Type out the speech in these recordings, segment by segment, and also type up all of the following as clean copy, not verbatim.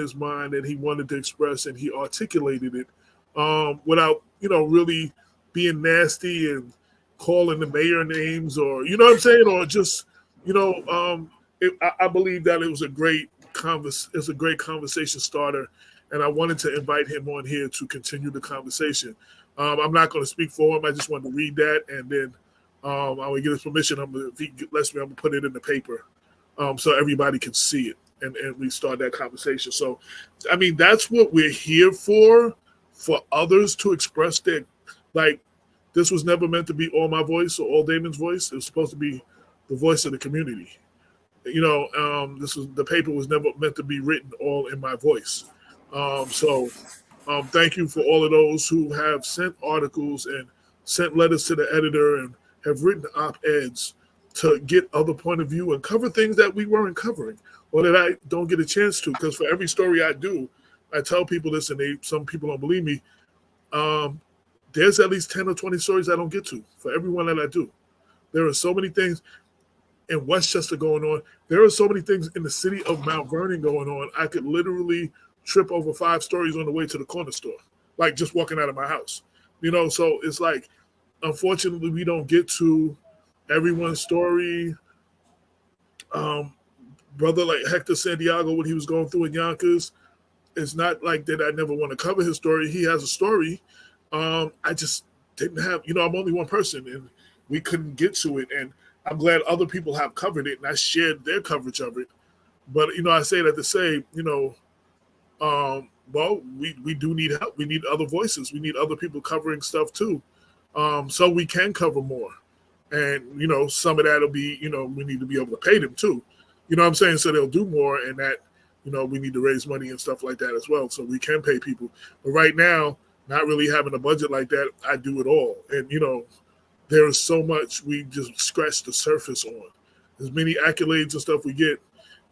his mind and he wanted to express and he articulated it without, really being nasty and calling the mayor names or, you know what I'm saying? Or just, you know, I believe that it was a it's a great conversation starter. And I wanted to invite him on here to continue the conversation. I'm not going to speak for him. I just wanted to read that. And then I will get his permission. If he lets me, I'm going to put it in the paper so everybody can see it. And we start that conversation. So, I mean, that's what we're here for others to express their, like, this was never meant to be all my voice or all Damon's voice. It was supposed to be the voice of the community. The paper was never meant to be written all in my voice. Thank you for all of those who have sent articles and sent letters to the editor and have written op-eds to get other point of view and cover things that we weren't covering or that I don't get a chance to. Because for every story I do, I tell people this, and some people don't believe me. There's at least 10 or 20 stories I don't get to for every one that I do. There are so many things in Westchester going on. There are so many things in the city of Mount Vernon going on. I could literally trip over 5 stories on the way to the corner store, like just walking out of my house. So it's like, unfortunately, we don't get to everyone's story. Brother like Hector Santiago, what he was going through in Yonkers, it's not like that I never want to cover his story. He has a story. I just didn't have, I'm only one person and we couldn't get to it. And I'm glad other people have covered it and I shared their coverage of it. But, I say that to say, well, we do need help. We need other voices. We need other people covering stuff too. So we can cover more. And, some of that will be, we need to be able to pay them too. You know what I'm saying? So they'll do more and that, we need to raise money and stuff like that as well. So we can pay people. But right now, not really having a budget like that, I do it all. And, there is so much we just scratch the surface on. As many accolades and stuff we get,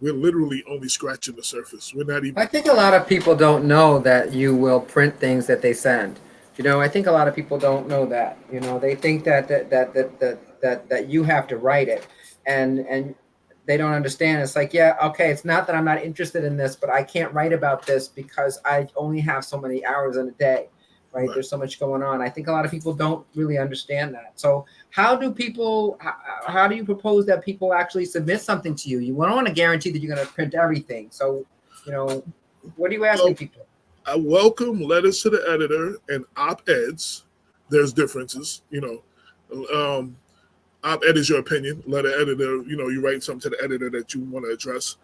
we're literally only scratching the surface. We're not even. I think a lot of people don't know that you will print things that they send. I think a lot of people don't know that. They think that you have to write it, and they don't understand. It's like, yeah, okay, it's not that I'm not interested in this, but I can't write about this because I only have so many hours in a day. Right? There's so much going on. I think a lot of people don't really understand that. So how do you propose that people actually submit something to you? You don't want to guarantee that you're going to print everything. So, what are you asking people? I welcome letters to the editor and op-eds. There's differences, op-ed is your opinion. Letter editor, you write something to the editor that you want to address.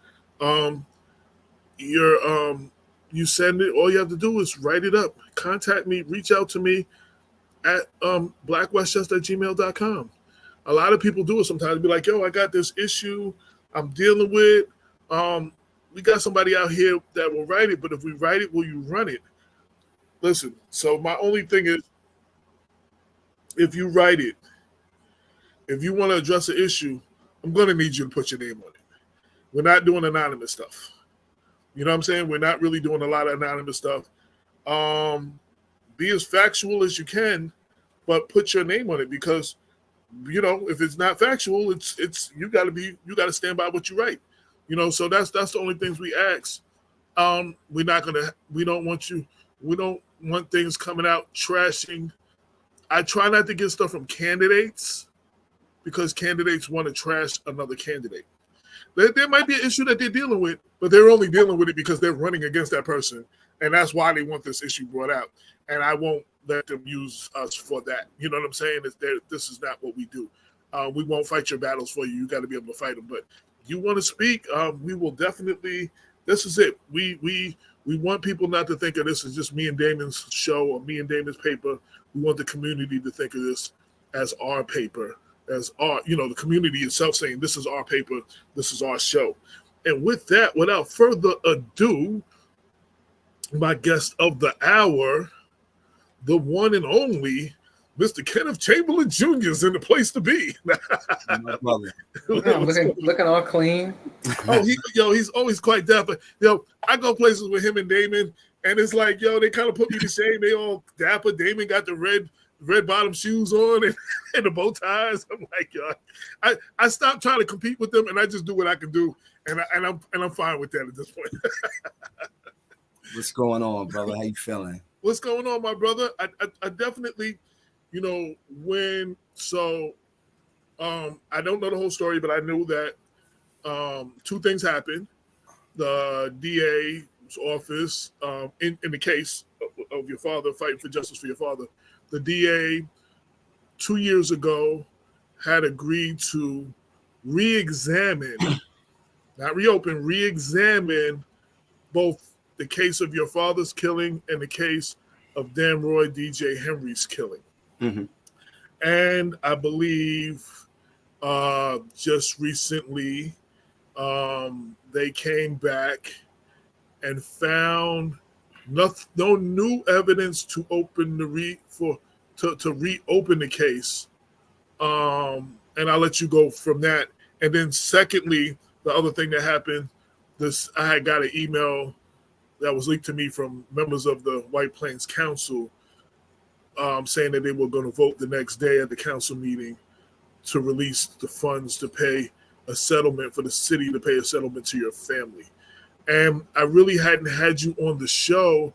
You send it. All you have to do is write it up. Contact me. Reach out to me at blackwestchester@gmail.com. A lot of people do it sometimes. Be like, yo, I got this issue I'm dealing with. We got somebody out here that will write it, but if we write it, will you run it? Listen, so my only thing is, if you write it, if you want to address an issue, I'm going to need you to put your name on it. We're not doing anonymous stuff. You know what I'm saying? We're not really doing a lot of anonymous stuff. Be as factual as you can, but put your name on it because, if it's not factual, it's you got to stand by what you write. So that's the only things we ask. We don't want things coming out trashing. I try not to get stuff from candidates because candidates want to trash another candidate. There might be an issue that they're dealing with, but they're only dealing with it because they're running against that person. And that's why they want this issue brought out. And I won't let them use us for that. You know what I'm saying? This is not what we do. We won't fight your battles for you. You got to be able to fight them. But you want to speak, we will definitely. This is it. We want people not to think of this as just me and Damon's show or me and Damon's paper. We want the community to think of this as our paper. As our, the community itself saying, this is our paper, this is our show. And with that, without further ado, my guest of the hour, the one and only Mr. Kenneth Chamberlain Jr. is in the place to be. looking all clean. He's always quite dapper. I go places with him and Damon, and it's like, they kind of put me to shame. They all dapper. Damon got the red bottom shoes on and the bow ties. I'm like, yo, I stopped trying to compete with them, and I just do what I can do, and I'm fine with that at this point. What's going on, brother? How you feeling? What's going on, my brother? I definitely, you know, I don't know the whole story, but I knew that two things happened. The DA's office, in the case of your father, fighting for justice for your father, the DA 2 years ago had agreed to re-examine, not reopen, re-examine both the case of your father's killing and the case of Damroy DJ Henry's killing. Mm-hmm. And I believe just recently they came back and found no new evidence to open to reopen the case. And I'll let you go from that. And then secondly, the other thing that happened, I had got an email that was leaked to me from members of the White Plains Council saying that they were going to vote the next day at the council meeting to release the funds to pay a settlement for the city to pay a settlement to your family. And I really hadn't had you on the show,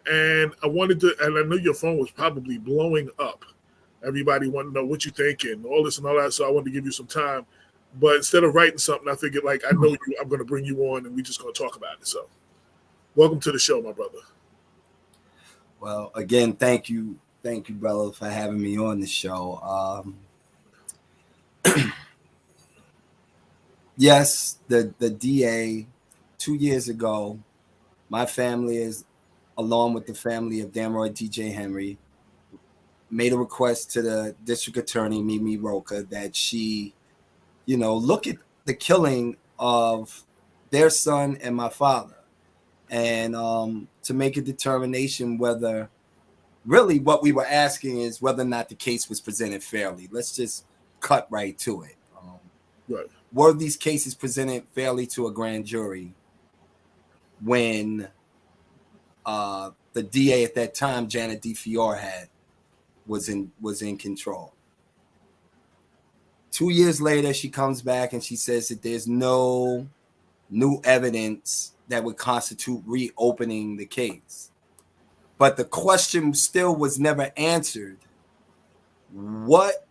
and I wanted to, and I knew your phone was probably blowing up. Everybody wanted to know what you think and all this and all that, so I wanted to give you some time. But instead of writing something, I figured, like, I know you, I'm going to bring you on, and we're just going to talk about it. So welcome to the show, my brother. Well, again, thank you, brother, for having me on the show. Yes, the DA 2 years ago, my family is, along with the family of Damroy DJ Henry, made a request to the district attorney, Mimi Roca, that she, look at the killing of their son and my father, and to make a determination whether, really what we were asking is whether or not the case was presented fairly. Let's just cut right to it. Right. Were these cases presented fairly to a grand jury when the DA at that time, Janet DeFiore, was in control? 2 years later, she comes back and she says that there's no new evidence that would constitute reopening the case. But the question still was never answered. What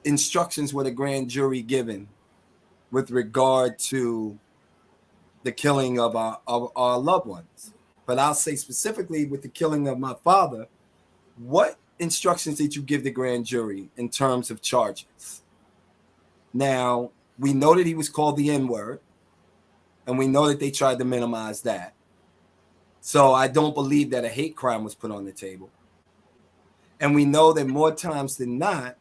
instructions were the grand jury given with regard to the killing of our loved ones? But I'll say specifically with the killing of my father, what instructions did you give the grand jury in terms of charges? Now, we know that he was called the N-word, and we know that they tried to minimize that. So I don't believe that a hate crime was put on the table. And we know that more times than not,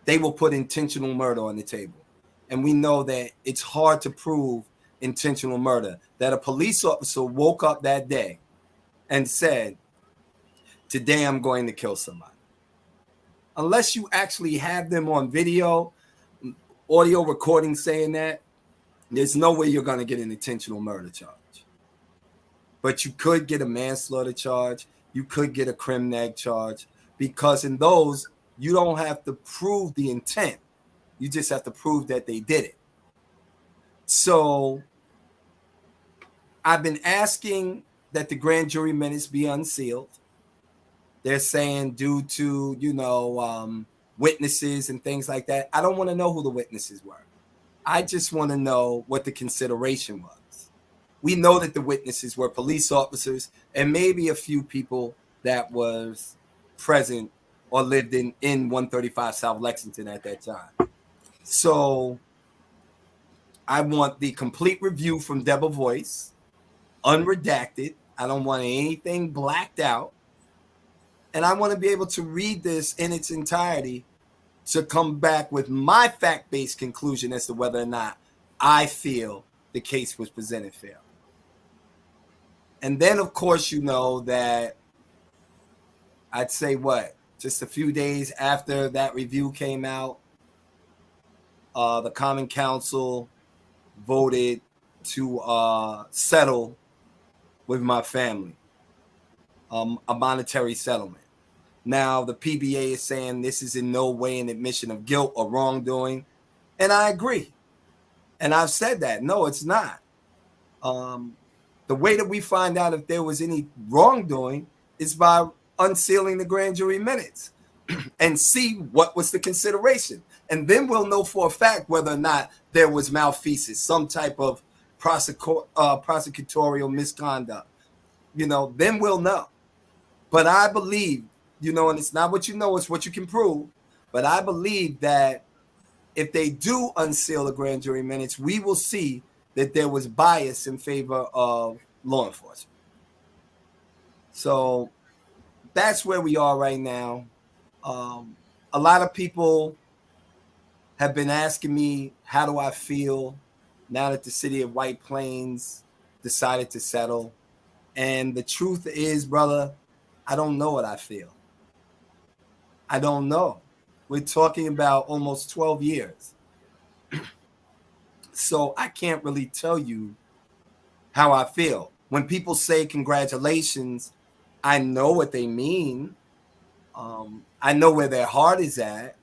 they will put intentional murder on the table. And we know that it's hard to prove intentional murder, that a police officer woke up that day and said, today I'm going to kill somebody. Unless you actually have them on video, audio recording saying that, there's no way you're going to get an intentional murder charge. But you could get a manslaughter charge. You could get a crim neg charge, because in those, you don't have to prove the intent. You just have to prove that they did it. So I've been asking that the grand jury minutes be unsealed. They're saying due to, witnesses and things like that. I don't want to know who the witnesses were. I just want to know what the consideration was. We know that the witnesses were police officers and maybe a few people that was present or lived in 135 South Lexington at that time. So I want the complete review from Deborah Voice, unredacted. I don't want anything blacked out. And I want to be able to read this in its entirety to come back with my fact-based conclusion as to whether or not I feel the case was presented fairly. And then, of course, you know that I'd say just a few days after that review came out, the Common Council voted to settle with my family. a monetary settlement. Now, the PBA is saying this is in no way an admission of guilt or wrongdoing, and I agree. And I've said that. No, it's not. The way that we find out if there was any wrongdoing is by unsealing the grand jury minutes and see what was the consideration. And then we'll know for a fact whether or not there was malfeasance, some type of prosecutorial misconduct. Then we'll know. But I believe, and it's not what you know, it's what you can prove. But I believe that if they do unseal the grand jury minutes, we will see that there was bias in favor of law enforcement. So that's where we are right now. A lot of people have been asking me, how do I feel now that the city of White Plains decided to settle? And the truth is, brother, I don't know what I feel. I don't know. We're talking about almost 12 years. So I can't really tell you how I feel. When people say congratulations, I know what they mean. I know where their heart is at.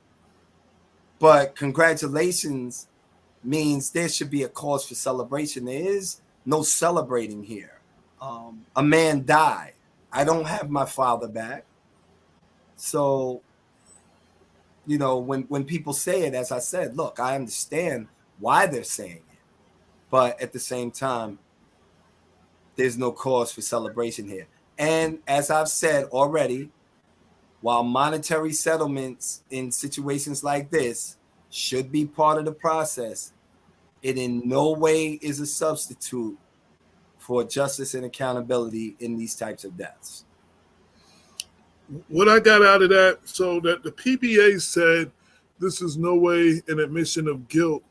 But congratulations means there should be a cause for celebration. There is no celebrating here. A man died. I don't have my father back. So, when people say it, as I said, look, I understand why they're saying it. But at the same time, there's no cause for celebration here. And as I've said already, while monetary settlements in situations like this should be part of the process, it in no way is a substitute for justice and accountability in these types of deaths. What I got out of that, so that the PBA said this is no way an admission of guilt,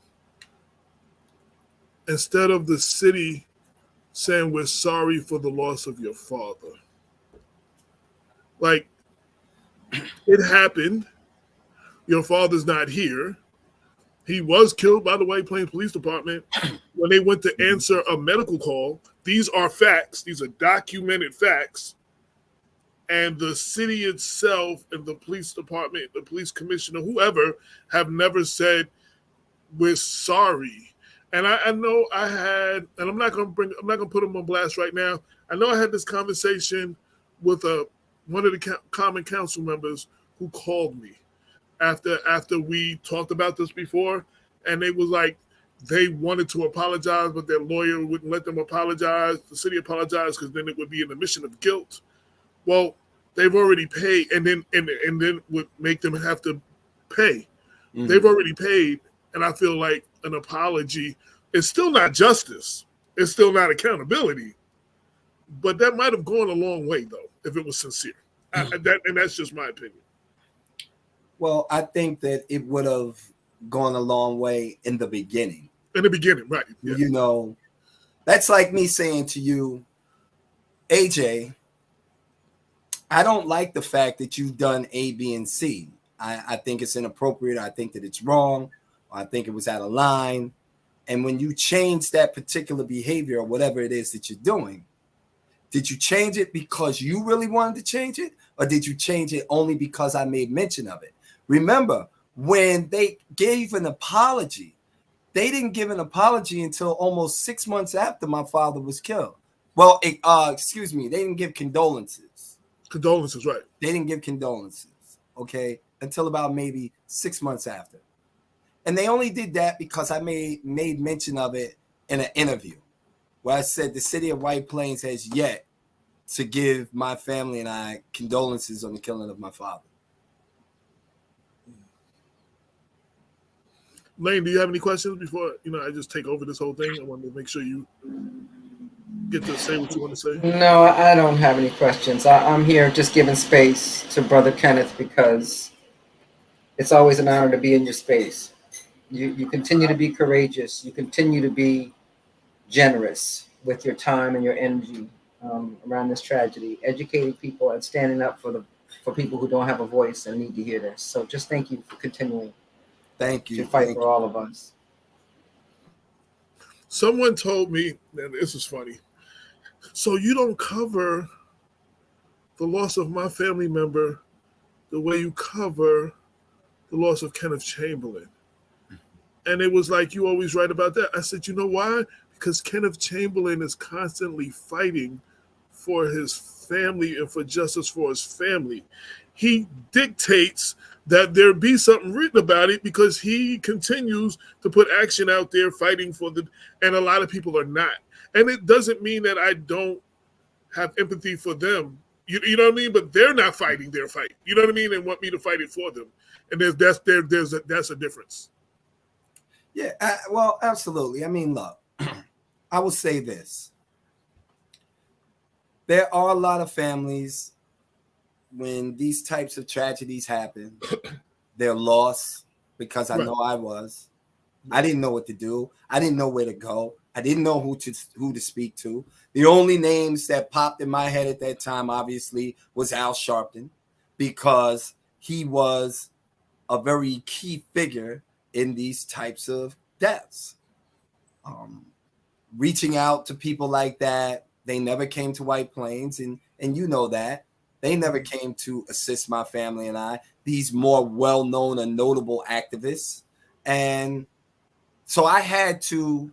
instead of the city saying we're sorry for the loss of your father. Like, it happened. Your father's not here. He was killed by the White Plains Police Department when they went to answer a medical call. These are facts. These are documented facts. And the city itself and the police department, the police commissioner, whoever, have never said we're sorry. And I know I had, and I'm not gonna put him on blast right now. I know I had this conversation with one of the common council members who called me after we talked about this before, and they was like, they wanted to apologize, but their lawyer wouldn't let them apologize. The city apologized because then it would be an admission of guilt. Well, they've already paid, and then would make them have to pay. Mm-hmm. They've already paid, and I feel like an apology is still not justice. It's still not accountability. But that might have gone a long way, though, if it was sincere. And that's just my opinion. Well, I think that it would have gone a long way in the beginning. In the beginning, right. Yeah. That's like me saying to you, AJ, I don't like the fact that you've done A, B, and C. I think it's inappropriate. I think that it's wrong. I think it was out of line. And when you change that particular behavior or whatever it is that you're doing, did you change it because you really wanted to change it? Or did you change it only because I made mention of it? Remember, when they gave an apology, they didn't give an apology until almost 6 months after my father was killed. Well, they didn't give condolences. Condolences, right. They didn't give condolences, okay, until about maybe 6 months after. And they only did that because I made mention of it in an interview where I said the city of White Plains has yet to give my family and I condolences on the killing of my father. Lane, do you have any questions before I just take over this whole thing? I wanted to make sure you get to say what you want to say. No, I don't have any questions. I'm here just giving space to Brother Kenneth because it's always an honor to be in your space. You continue to be courageous. You continue to be generous with your time and your energy around this tragedy, educating people and standing up for people who don't have a voice and need to hear this. So just thank you for continuing. Thank you. To fight for all of us. Someone told me, and this is funny, so you don't cover the loss of my family member the way you cover the loss of Kenneth Chamberlain. And it was like, you always write about that. I said, you know why? Because Kenneth Chamberlain is constantly fighting for his family and for justice for his family. He dictates that there be something written about it because he continues to put action out there fighting for the, and a lot of people are not. And it doesn't mean that I don't have empathy for them. You know what I mean? But they're not fighting their fight. You know what I mean? And want me to fight it for them. And that's a difference. Yeah, well, absolutely. I mean, look, I will say this. There are a lot of families when these types of tragedies happen, they're lost because I know I was. I didn't know what to do. I didn't know where to go. I didn't know who to speak to. The only names that popped in my head at that time, obviously, was Al Sharpton, because he was a very key figure in these types of deaths. Reaching out to people like that, they never came to White Plains, and you know that. They never came to assist my family and I, these more well-known and notable activists. And so I had to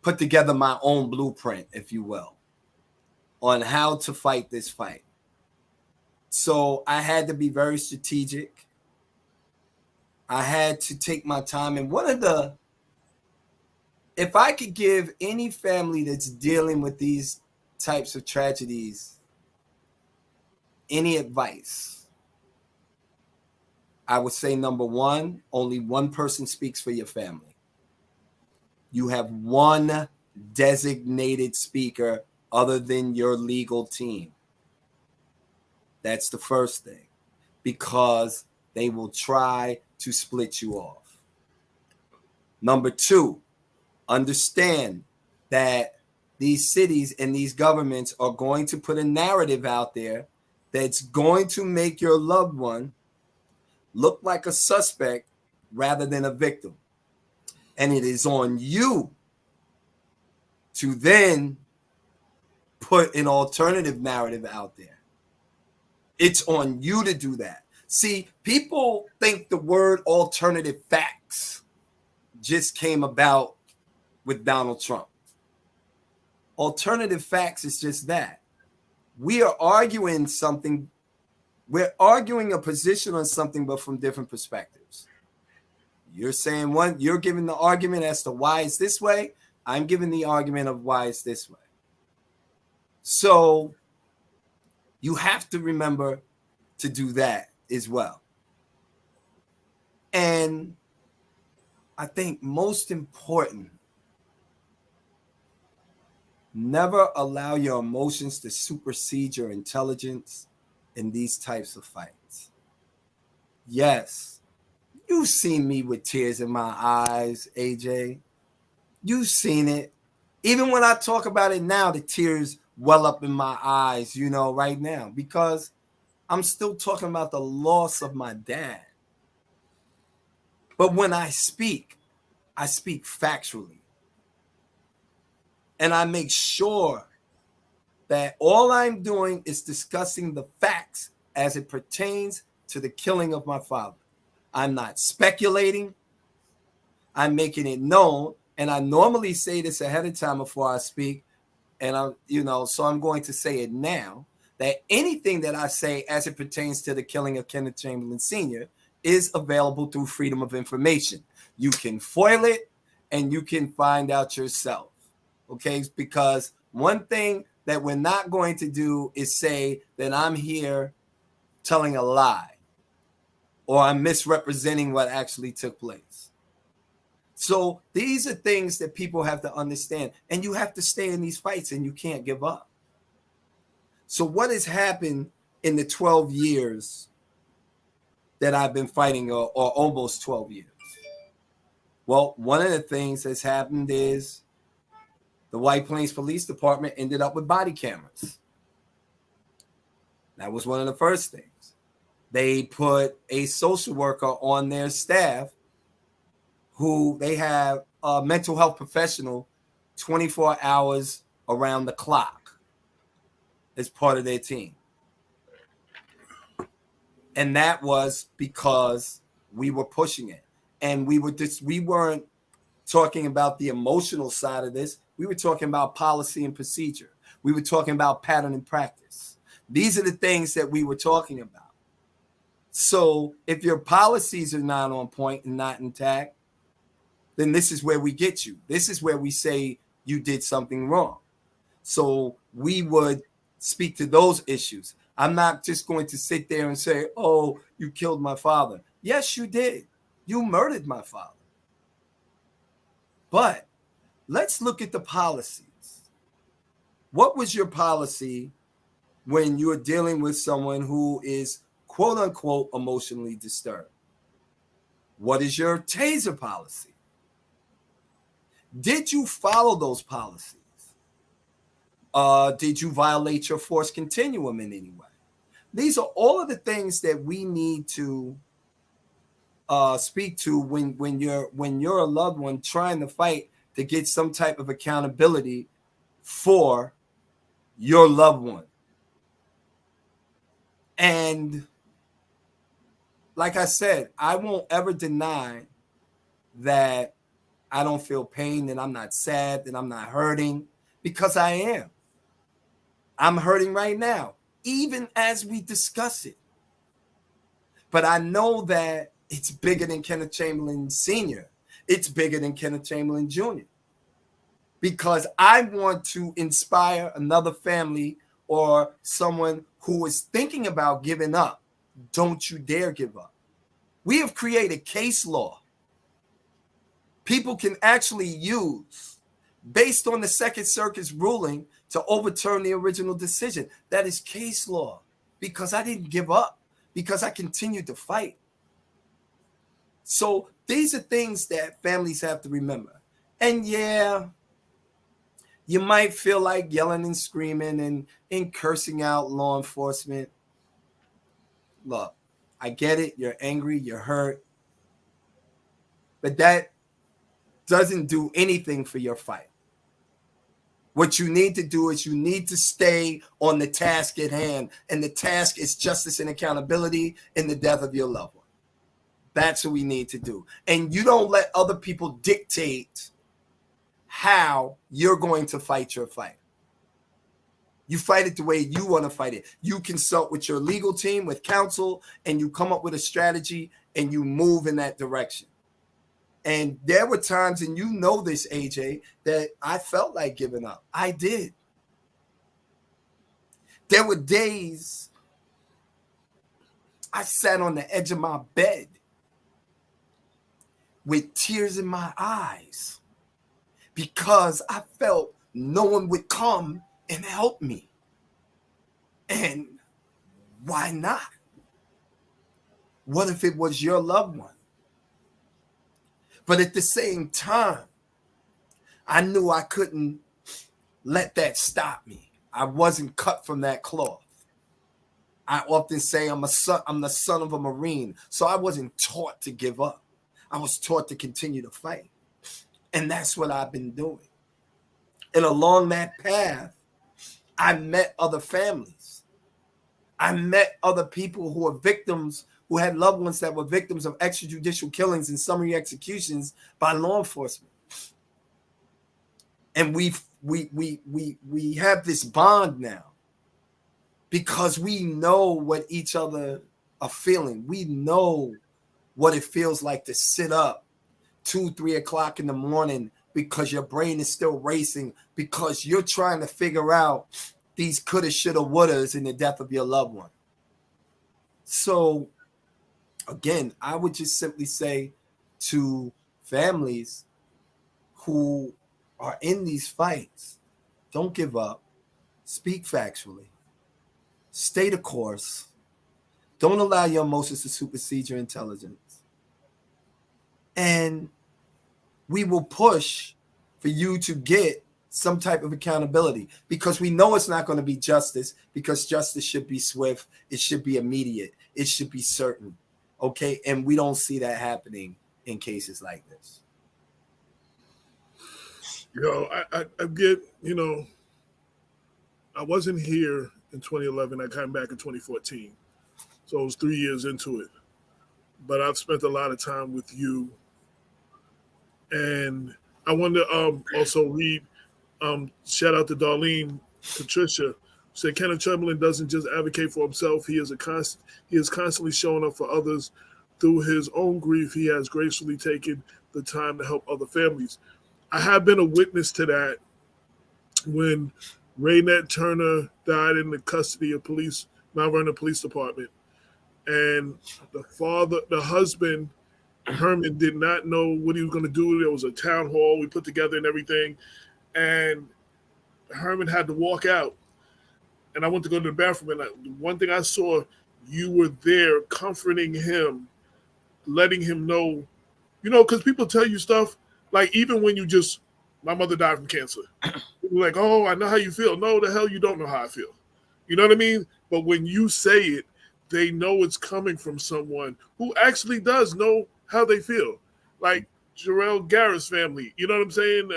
put together my own blueprint, if you will, on how to fight this fight. So I had to be very strategic. I had to take my time. And if I could give any family that's dealing with these types of tragedies any advice, I would say, number one, only one person speaks for your family. You have one designated speaker other than your legal team. That's the first thing, because they will try to split you off. Number two, understand that these cities and these governments are going to put a narrative out there that's going to make your loved one look like a suspect rather than a victim. And it is on you to then put an alternative narrative out there. It's on you to do that. See, people think the word alternative facts just came about with Donald Trump. Alternative facts is just that. We are arguing something. We're arguing a position on something, but from different perspectives. You're saying one, you're giving the argument as to why it's this way. I'm giving the argument of why it's this way. So you have to remember to do that as well. And I think most important, never allow your emotions to supersede your intelligence in these types of fights. Yes, you've seen me with tears in my eyes, AJ. You've seen it. Even when I talk about it now, the tears well up in my eyes, right now, because I'm still talking about the loss of my dad. But when I speak factually. And I make sure that all I'm doing is discussing the facts as it pertains to the killing of my father. I'm not speculating. I'm making it known. And I normally say this ahead of time before I speak. And so I'm going to say it now, that anything that I say as it pertains to the killing of Kenneth Chamberlain Sr. is available through Freedom of Information. You can foil it and you can find out yourself. Okay, because one thing that we're not going to do is say that I'm here telling a lie or I'm misrepresenting what actually took place. So these are things that people have to understand, and you have to stay in these fights and you can't give up. So what has happened in the 12 years that I've been fighting, or almost 12 years? Well, one of the things that's happened is the White Plains Police Department ended up with body cameras. That was one of the first things. They put a social worker on their staff who they have a mental health professional 24 hours around the clock. as part of their team. And that was because we were pushing it. And we weren't talking about the emotional side of this. We were talking about policy and procedure. We were talking about pattern and practice. These are the things that we were talking about. So if your policies are not on point and not intact, then this is where we get you. This is where we say you did something wrong. So we would speak to those issues. I'm not just going to sit there and say, oh, you killed my father. Yes, you did. You murdered my father. But let's look at the policies. What was your policy when you're dealing with someone who is quote unquote emotionally disturbed? What is your taser policy? Did you follow those policies? Did you violate your force continuum in any way? These are all of the things that we need to speak to when you're a loved one trying to fight to get some type of accountability for your loved one. And like I said, I won't ever deny that I don't feel pain, that I'm not sad, that I'm not hurting, because I am. I'm hurting right now, even as we discuss it. But I know that it's bigger than Kenneth Chamberlain Sr. It's bigger than Kenneth Chamberlain Jr. Because I want to inspire another family or someone who is thinking about giving up. Don't you dare give up. We have created case law people can actually use based on the Second Circuit's ruling to overturn the original decision. That is case law, because I didn't give up, because I continued to fight. So these are things that families have to remember. And yeah, you might feel like yelling and screaming and cursing out law enforcement. Look, I get it. You're angry. You're hurt. But that doesn't do anything for your fight. What you need to do is you need to stay on the task at hand. And the task is justice and accountability in the death of your loved one. That's what we need to do. And you don't let other people dictate how you're going to fight your fight. You fight it the way you want to fight it. You consult with your legal team, with counsel, and you come up with a strategy and you move in that direction. And there were times, and you know this, AJ, that I felt like giving up. I did. There were days I sat on the edge of my bed with tears in my eyes because I felt no one would come and help me. And why not? What if it was your loved one? But at the same time, I knew I couldn't let that stop me. I wasn't cut from that cloth. I often say I'm the son of a Marine, so I wasn't taught to give up. I was taught to continue to fight. And that's what I've been doing. And along that path, I met other families. I met other people who were victims, who had loved ones that were victims of extrajudicial killings and summary executions by law enforcement. And we have this bond now because we know what each other are feeling. We know what it feels like to sit up 2-3 o'clock in the morning because your brain is still racing, because you're trying to figure out these coulda, shoulda, wouldas in the death of your loved one. So again, I would just simply say to families who are in these fights, don't give up. Speak factually. Stay the course. Don't allow your emotions to supersede your intelligence. And we will push for you to get some type of accountability, because we know it's not going to be justice, because justice should be swift. It should be immediate. It should be certain. Okay. And we don't see that happening in cases like this. I get, I wasn't here in 2011. I came back in 2014. So it was 3 years into it. But I've spent a lot of time with you. And I want to also read, shout out to Darlene Patricia, said Kenneth Chamberlain doesn't just advocate for himself. He is constantly showing up for others. Through his own grief, he has gracefully taken the time to help other families. I have been a witness to that when Raynette Turner died in the custody of Mount Vernon Police Department. And the husband, Herman, did not know what he was going to do. There was a town hall we put together and everything. And Herman had to walk out. And I went to go to the bathroom. And one thing I saw, you were there comforting him, letting him know, because people tell you stuff, like even when my mother died from cancer. People are like, oh, I know how you feel. No, the hell you don't know how I feel. You know what I mean? But when you say it, they know it's coming from someone who actually does know how they feel. Like Jarrell Garrett's family, you know what I'm saying?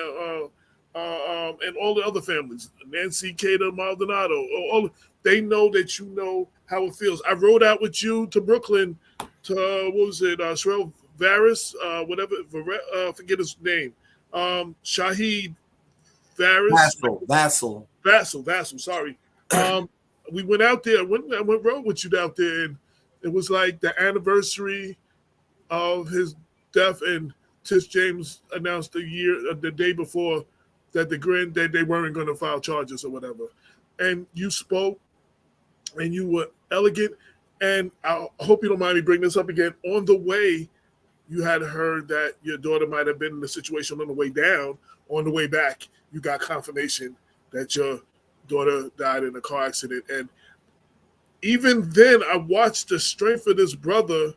And all the other families, Nancy, Cater, Maldonado, they know that you know how it feels. I rode out with you to Brooklyn to, Sherelle Varus, forget his name. Shahid Varus. Vassal, sorry. We went out there. I went rode with you out there, and it was like the anniversary of his death, and Tish James announced the day before that they weren't going to file charges or whatever. And you spoke, and you were elegant. And I hope you don't mind me bringing this up again. On the way, you had heard that your daughter might have been in a situation on the way down. On the way back, you got confirmation that your daughter died in a car accident. And even then, I watched the strength of this brother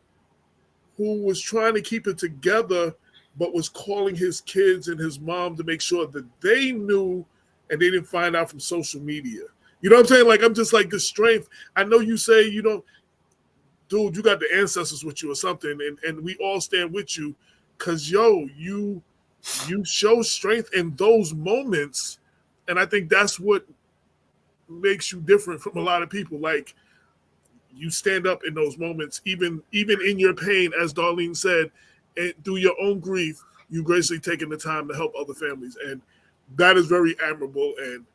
who was trying to keep it together, but was calling his kids and his mom to make sure that they knew and they didn't find out from social media. You know what I'm saying? Like, I'm just like the strength. I know you say you don't, dude, you got the ancestors with you or something, and we all stand with you because, you show strength in those moments, and I think that's what makes you different from a lot of people. Like, you stand up in those moments, even in your pain, as Darlene said, and through your own grief, you graciously taking the time to help other families, and that is very admirable, and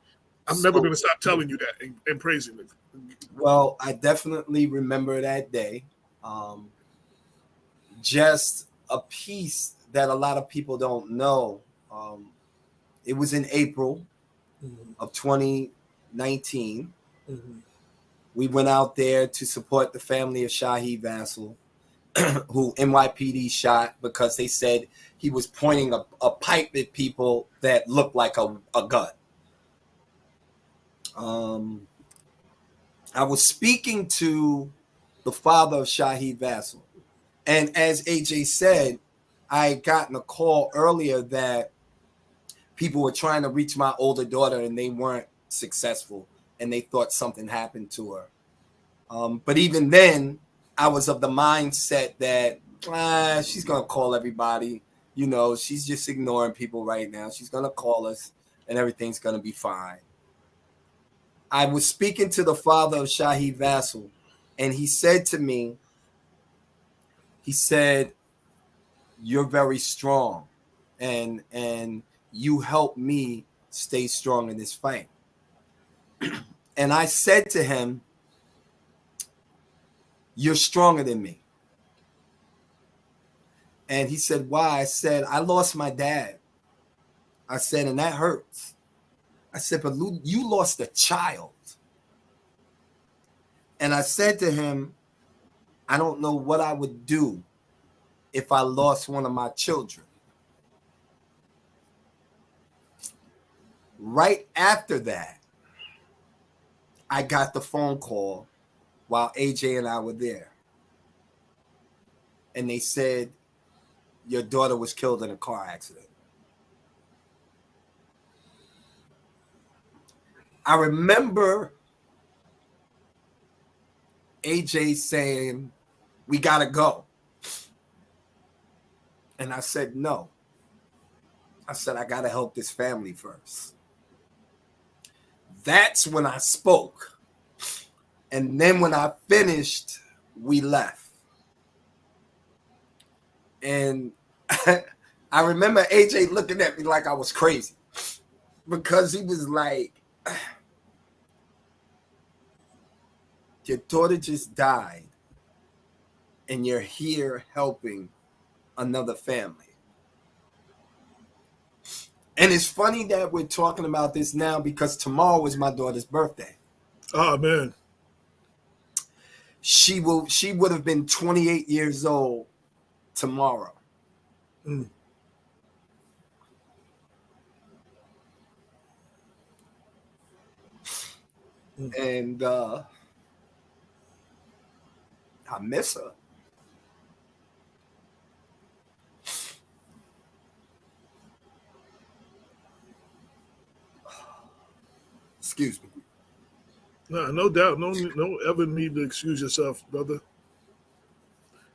I'm never going to stop telling you that and praising it. Well, I definitely remember that day. Just a piece that a lot of people don't know. It was in April of 2019. Mm-hmm. We went out there to support the family of Shahid Vassal, who NYPD shot because they said he was pointing a pipe at people that looked like a gun. I was speaking to the father of Shahid Vassal. And as AJ said, I had gotten a call earlier that people were trying to reach my older daughter and they weren't successful and they thought something happened to her. But even then, I was of the mindset that she's going to call everybody. She's just ignoring people right now. She's going to call us and everything's going to be fine. I was speaking to the father of Shahid Vassal, and he said to me, you're very strong, and you help me stay strong in this fight. And I said to him, you're stronger than me. And he said, why? I said, I lost my dad. I said, and that hurts. I said, but you lost a child. And I said to him, I don't know what I would do if I lost one of my children. Right after that, I got the phone call while AJ and I were there. And they said, your daughter was killed in a car accident. I remember AJ saying, we got to go. And I said, no. I said, I got to help this family first. That's when I spoke. And then when I finished, we left. And I remember AJ looking at me like I was crazy because he was like, your daughter just died and you're here helping another family. And it's funny that we're talking about this now because tomorrow is my daughter's birthday. Oh man. She would have been 28 years old tomorrow. Mm. And I miss her. Excuse me. No doubt. No ever need to excuse yourself, brother.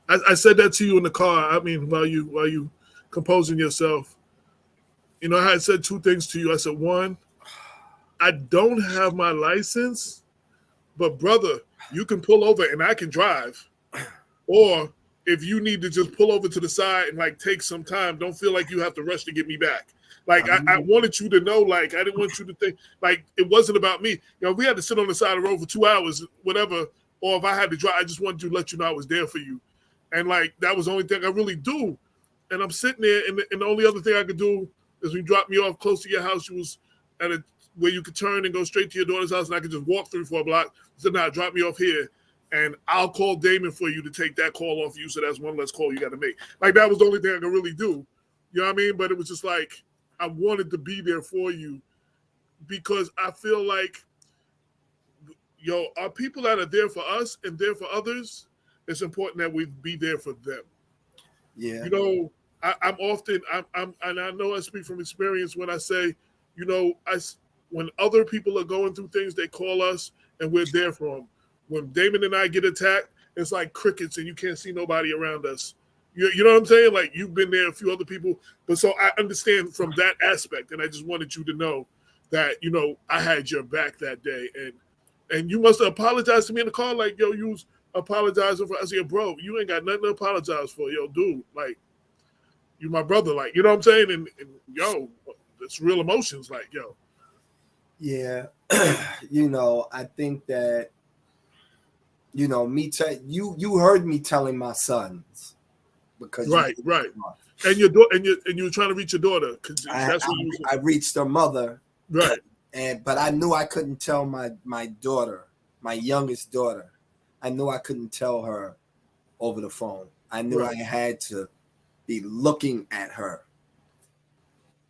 I said that to you in the car. I mean, while you composing yourself. You know, I had said two things to you. I said, one, I don't have my license, but brother, you can pull over and I can drive. Or if you need to just pull over to the side and like take some time, don't feel like you have to rush to get me back. Like I wanted you to know, like I didn't want you to think like it wasn't about me. You know, if we had to sit on the side of the road for 2 hours, whatever, or if I had to drive, I just wanted to let you know I was there for you. And like that was the only thing I really do. And I'm sitting there, and the only other thing I could do is when you dropped me off close to your house. You was at a where you could turn and go straight to your daughter's house, and I could just walk 3-4 blocks. So now drop me off here, and I'll call Damon for you to take that call off you. So that's one less call you got to make. Like that was the only thing I could really do. You know what I mean? But it was just like I wanted to be there for you because I feel like, our people that are there for us and there for others, it's important that we be there for them. Yeah. You know, I'm often, and I know I speak from experience when I say, you know, when other people are going through things, they call us and we're there for them. When Damon and I get attacked, it's like crickets and you can't see nobody around us. You know what I'm saying? Like you've been there, a few other people. But so I understand from that aspect. And I just wanted you to know that, you know, I had your back that day. And you must have apologized to me in the car. Like, yo, you was apologizing for, I said, bro, you ain't got nothing to apologize for. Yo, dude, like, you my brother. Like, you know what I'm saying? And yo, it's real emotions. Like, yo. Yeah. You know, I think that, you know, you heard me telling my sons because right. And your daughter, and you were trying to reach your daughter because that's what I reached her mother, right? But I knew I couldn't tell my daughter, my youngest daughter. I knew I couldn't tell her over the phone. I knew I had to be looking at her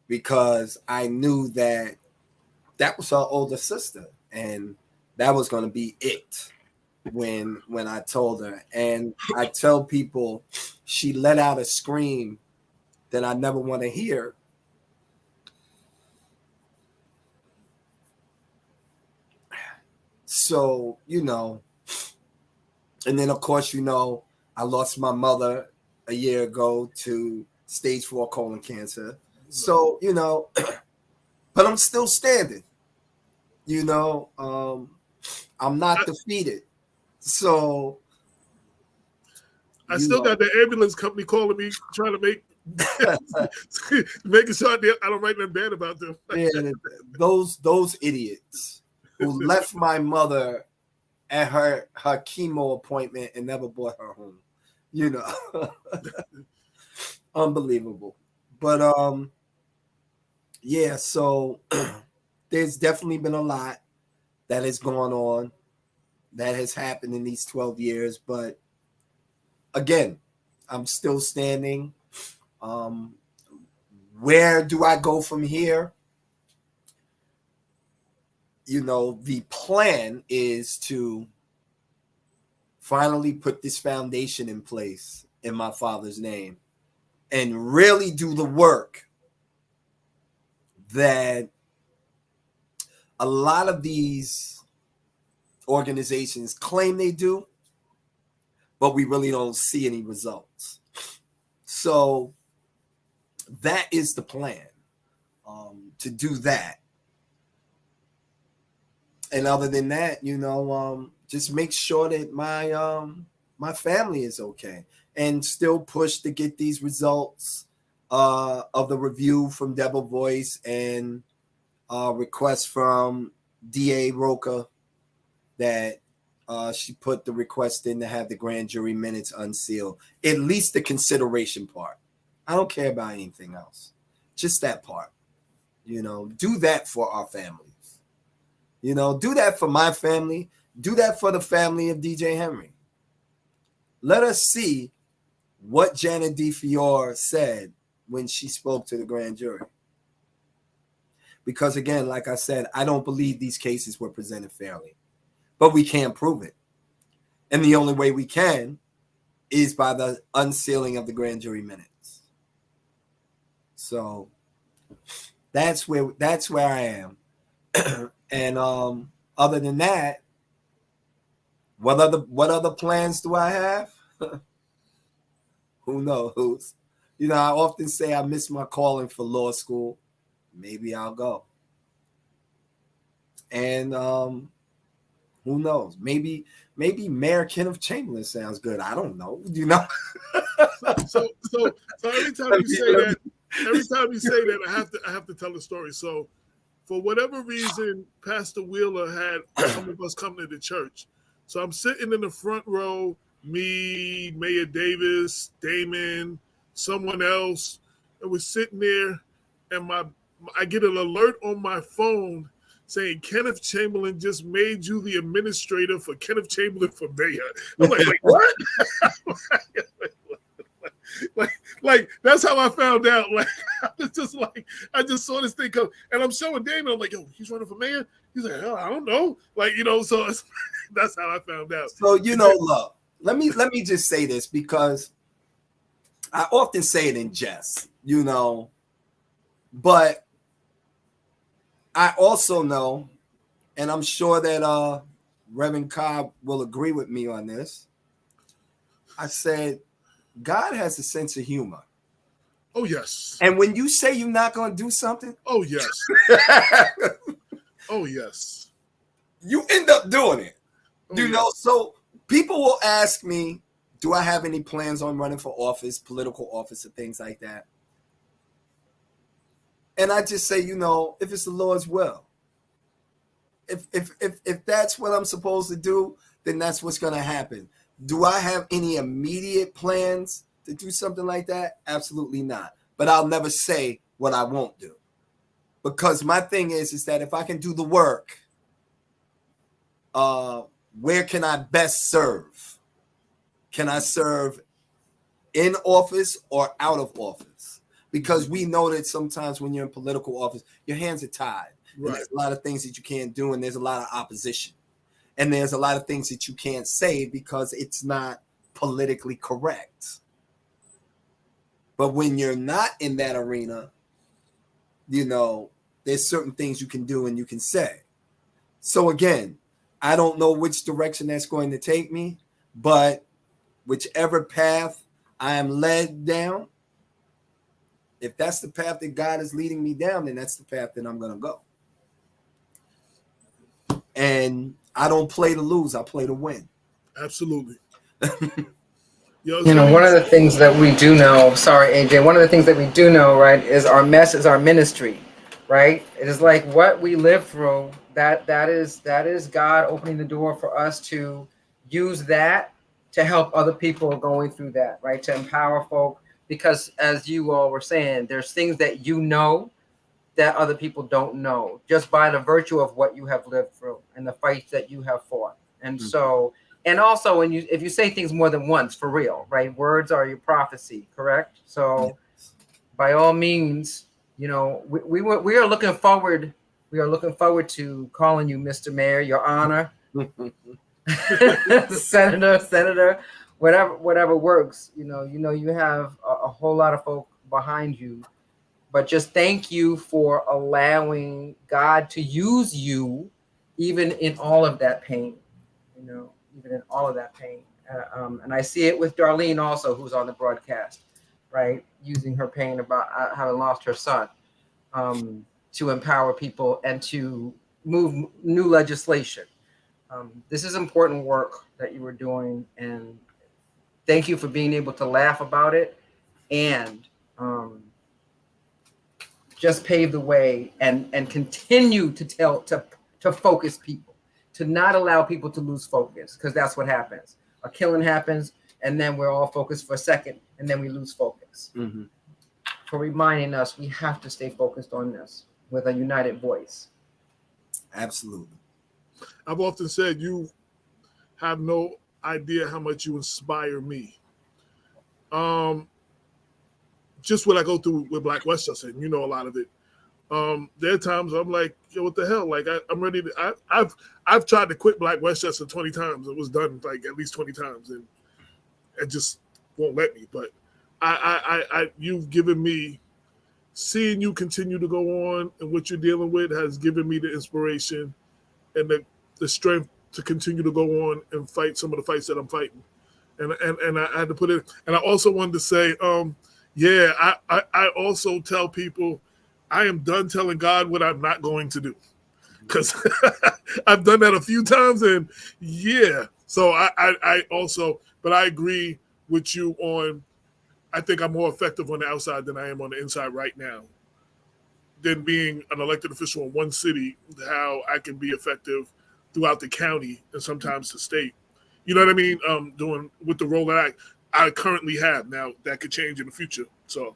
because I knew that was her older sister, and that was going to be it. When I told her, and I tell people she let out a scream that I never want to hear. So, you know, and then of course, you know, I lost my mother a year ago to stage 4 colon cancer. So, you know, but I'm still standing, you know, I'm not defeated. So I still got the ambulance company calling me, trying to making sure I don't write nothing bad about them. Yeah, those idiots who left my mother at her chemo appointment and never brought her home. You know, unbelievable. But yeah. So there's definitely been a lot that has gone on, that has happened in these 12 years. But again, I'm still standing. Where do I go from here? You know, the plan is to finally put this foundation in place in my father's name and really do the work that a lot of these organizations claim they do, but we really don't see any results. So that is the plan, to do that. And other than that, you know, just make sure that my family is okay, and still push to get these results of the review from Devil Voice and request from DA Roca that she put the request in to have the grand jury minutes unsealed, at least the consideration part. I don't care about anything else, just that part. Do that for our families. Do that for my family. Do that for the family of DJ Henry. Let us see what Janet DeFiore said when she spoke to the grand jury. Because again, like I said, I don't believe these cases were presented fairly, but we can't prove it. And the only way we can is by the unsealing of the grand jury minutes. So that's where I am. And other than that, what other plans do I have? Who knows? I often say I miss my calling for law school. Maybe I'll go. And who knows? Maybe Mayor Kenneth Chamberlain sounds good. I don't know. So every time you say that, I have to tell a story. So for whatever reason, Pastor Wheeler had some of us come to the church. So I'm sitting in the front row, me, Mayor Davis, Damon, someone else, and we're sitting there, and I get an alert on my phone saying Kenneth Chamberlain just made you the administrator for Kenneth Chamberlain for mayor. I'm like, wait, what? like that's how I found out. Like I just saw this thing come, and I'm showing Damon. I'm like, yo, he's running for mayor. He's like, oh, I don't know. So that's how I found out. So look, let me just say this, because I often say it in jest, but I also know, and I'm sure that Reverend Cobb will agree with me on this. I said, God has a sense of humor. Oh, yes. And when you say you're not going to do something, oh, yes. Oh, yes. You end up doing it. So people will ask me, do I have any plans on running for office, political office, or things like that? And I just say, if it's the Lord's will, if that's what I'm supposed to do, then that's what's going to happen. Do I have any immediate plans to do something like that? Absolutely not. But I'll never say what I won't do. Because my thing is that if I can do the work, where can I best serve? Can I serve in office or out of office? Because we know that sometimes when you're in political office, your hands are tied. Right. There's a lot of things that you can't do, and there's a lot of opposition. And there's a lot of things that you can't say because it's not politically correct. But when you're not in that arena, there's certain things you can do and you can say. So again, I don't know which direction that's going to take me, but whichever path I am led down, if that's the path that God is leading me down, then that's the path that I'm going to go. And I don't play to lose. I play to win. Absolutely. One of the things that we do know, sorry, AJ, one of the things that we do know, right, is our ministry, right? It is like what we live through, that is God opening the door for us to use that to help other people going through that, right? To empower folk. Because as you all were saying, there's things that that other people don't know, just by the virtue of what you have lived through and the fights that you have fought. And so, and also if you say things more than once, for real, right? Words are your prophecy, correct? So by all means, we are looking forward. We are looking forward to calling you Mr. Mayor, Your Honor, Senator, whatever works. You have a whole lot of folk behind you. But just thank you for allowing God to use you, even in all of that pain, even in all of that pain. And I see it with Darlene also, who's on the broadcast, right? Using her pain about having lost her son to empower people and to move new legislation. This is important work that you were doing, and thank you for being able to laugh about it and just pave the way and continue to focus people, to not allow people to lose focus, because that's what happens. A killing happens, and then we're all focused for a second, and then we lose focus. Mm-hmm. For reminding us we have to stay focused on this with a united voice. Absolutely. I've often said you have no idea how much you inspire me. Just what I go through with Black Westchester, and you know a lot of it. There are times I'm like, yo, what the hell? Like I'm ready to. I've tried to quit Black Westchester 20 times. It was done like at least 20 times, and it just won't let me. But you've given me, seeing you continue to go on and what you're dealing with has given me the inspiration and the strength to continue to go on and fight some of the fights that I'm fighting. And I had to put it. And I also wanted to say, I also tell people I am done telling God what I'm not going to do, because I've done that a few times. And so I also, but I agree with you on, I think I'm more effective on the outside than I am on the inside right now. Than being an elected official in one city, how I can be effective throughout the county and sometimes the state. You know what I mean? Doing with the role that I currently have now, that could change in the future. So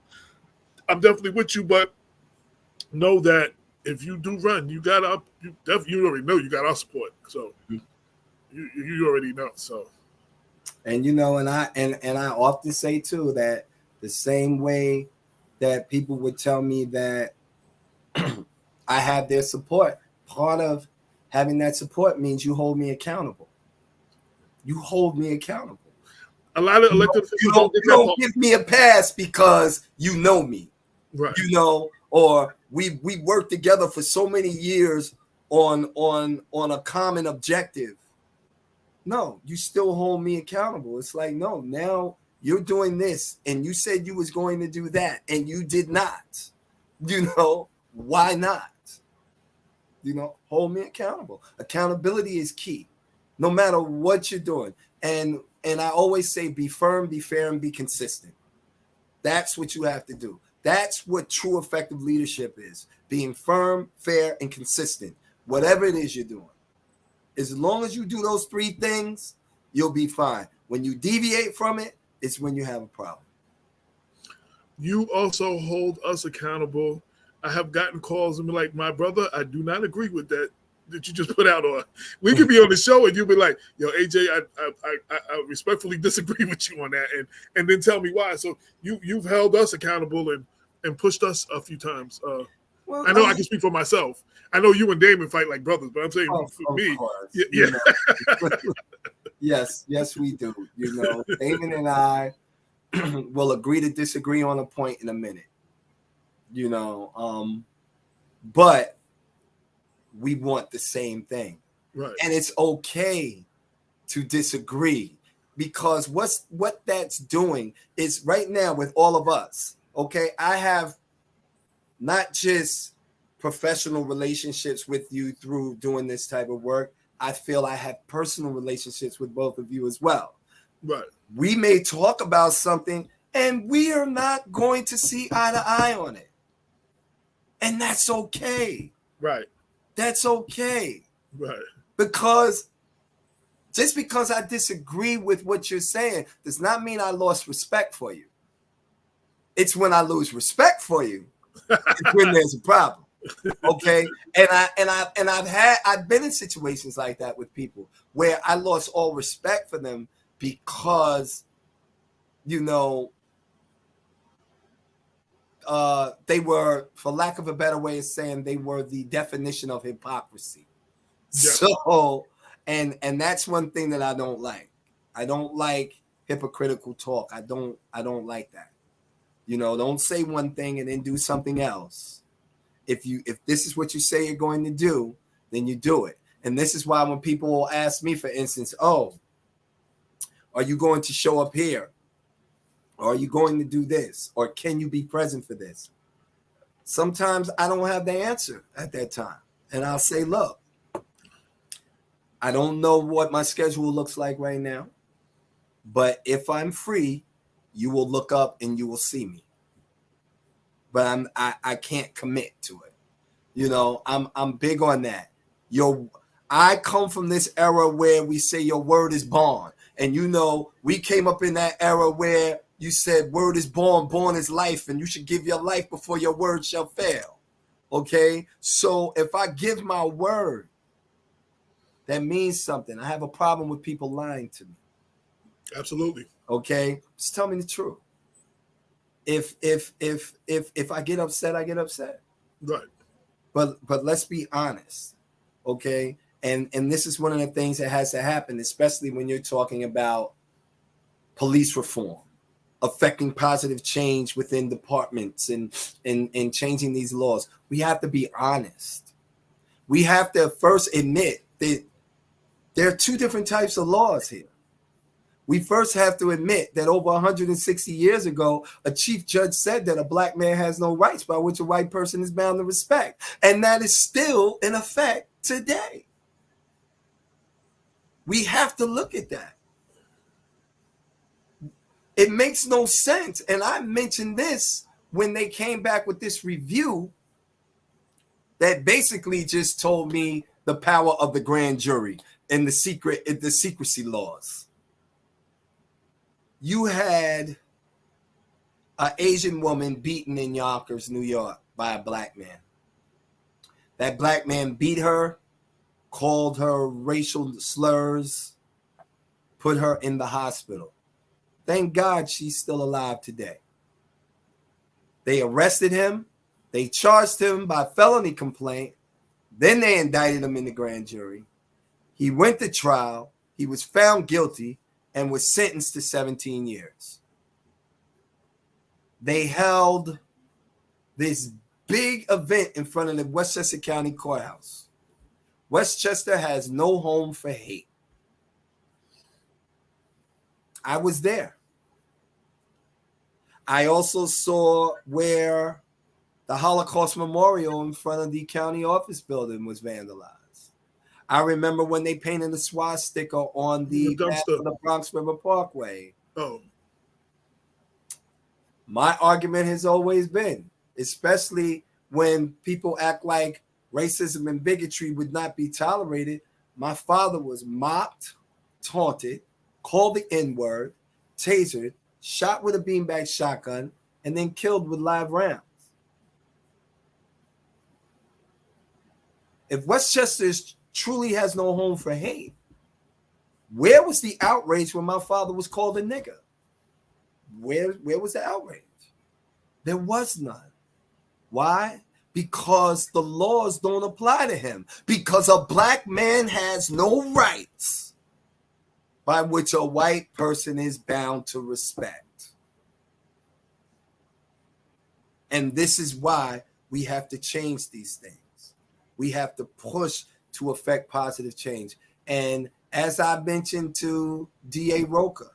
I'm definitely with you, but know that if you do run, you already know you got our support. So you already know. So, and you know, and I often say too that the same way that people would tell me that I have their support, part of having that support means you hold me accountable. You hold me accountable. A lot of elected officials you don't give me a pass because you know me, right? You know, or we worked together for so many years on a common objective. No, you still hold me accountable. It's like, no, now you're doing this, and you said you was going to do that, and you did not. You know, why not? You know, hold me accountable. Accountability is key, no matter what you're doing. And I always say, be firm, be fair, and be consistent. That's what you have to do. That's what true effective leadership is. Being firm, fair, and consistent. Whatever it is you're doing. As long as you do those three things, you'll be fine. When you deviate from it, it's when you have a problem. You also hold us accountable. I have gotten calls and be like, my brother, I do not agree with that you just put out on. We could be on the show and you'll be like, yo, AJ, I respectfully disagree with you on that, and then tell me why. So you've held us accountable and pushed us a few times. Well, I know I can speak for myself. I know you and Damon fight like brothers, but I'm saying for me, course, yeah. Yes, we do. You know, Damon and I will agree to disagree on a point in a minute. You know, but we want the same thing, right? And it's okay to disagree, because what that's doing is, right now with all of us, okay, I have not just professional relationships with you through doing this type of work. I feel I have personal relationships with both of you as well. Right. We may talk about something and we are not going to see eye to eye on it. And that's okay. Right. That's okay. Right. Because just because I disagree with what you're saying does not mean I lost respect for you. It's when I lose respect for you, it's when there's a problem. Okay. And I've been in situations like that with people where I lost all respect for them because, you know, they were, for lack of a better way of saying, they were the definition of hypocrisy. Yeah. So, and that's one thing that I don't like. I don't like hypocritical talk. I don't like that. You know, don't say one thing and then do something else. If this is what you say you're going to do, then you do it. And this is why when people will ask me, for instance, oh, are you going to show up here? Or are you going to do this? Or can you be present for this? Sometimes I don't have the answer at that time. And I'll say, look, I don't know what my schedule looks like right now, but if I'm free, you will look up and you will see me. But I can't commit to it. You know, I'm big on that. I come from this era where we say your word is bond. And you know, we came up in that era where you said word is born, born is life, and you should give your life before your word shall fail. Okay? So if I give my word, that means something. I have a problem with people lying to me. Absolutely. Okay? Just tell me the truth. If I get upset, I get upset. Right. But let's be honest. Okay? And this is one of the things that has to happen, especially when you're talking about police reform, affecting positive change within departments and changing these laws. We have to be honest. We have to first admit that there are two different types of laws here. We first have to admit that over 160 years ago, a chief judge said that a black man has no rights by which a white person is bound to respect. And that is still in effect today. We have to look at that. It makes no sense. And I mentioned this when they came back with this review that basically just told me the power of the grand jury and the secrecy laws. You had an Asian woman beaten in Yonkers, New York by a black man. That black man beat her, called her racial slurs, put her in the hospital. Thank God she's still alive today. They arrested him. They charged him by felony complaint. Then they indicted him in the grand jury. He went to trial. He was found guilty and was sentenced to 17 years. They held this big event in front of the Westchester County Courthouse. Westchester has no home for hate. I was there. I also saw where the Holocaust Memorial in front of the county office building was vandalized. I remember when they painted the swastika on the path of the Bronx River Parkway. Oh. My argument has always been, especially when people act like racism and bigotry would not be tolerated, my father was mocked, taunted, called the N-word, tasered, shot with a beanbag shotgun, and then killed with live rounds. If Westchester truly has no home for hate, where was the outrage when my father was called a nigger? Where was the outrage? There was none. Why? Because the laws don't apply to him. Because a black man has no rights by which a white person is bound to respect. And this is why we have to change these things. We have to push to affect positive change. And as I mentioned to D.A. Rocha,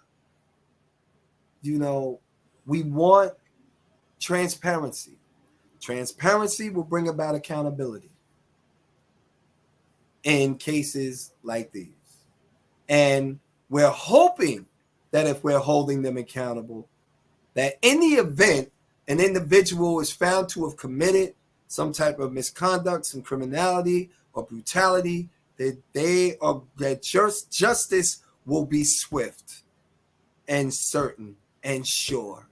you know, we want transparency. Transparency will bring about accountability in cases like these. And we're hoping that if we're holding them accountable, that in the event an individual is found to have committed some type of misconduct, some criminality or brutality, that justice will be swift and certain and sure.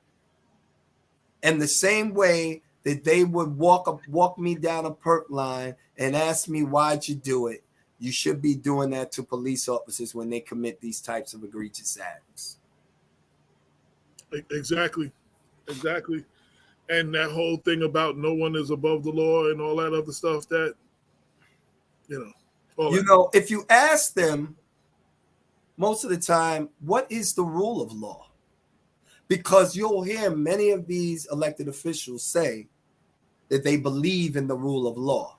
And the same way that they would walk me down a perk line and ask me, why'd you do it? You should be doing that to police officers when they commit these types of egregious acts. Exactly. And that whole thing about no one is above the law and all that other stuff that, if you ask them most of the time, what is the rule of law? Because you'll hear many of these elected officials say that they believe in the rule of law.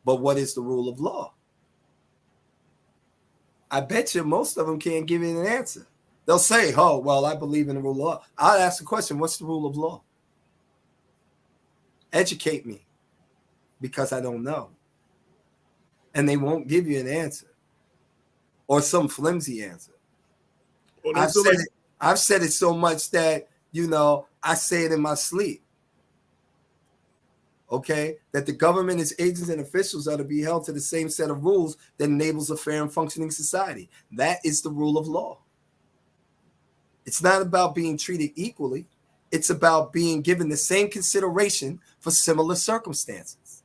But what is the rule of law? I bet you most of them can't give you an answer. They'll say, oh, well, I believe in the rule of law. I'll ask the question, what's the rule of law? Educate me, because I don't know. and they won't give you an answer or some flimsy answer. Well, I've said it so much that, I say it in my sleep. Okay, that the government, its agents and officials are to be held to the same set of rules that enables a fair and functioning society. That is the rule of law. It's not about being treated equally. It's about being given the same consideration for similar circumstances.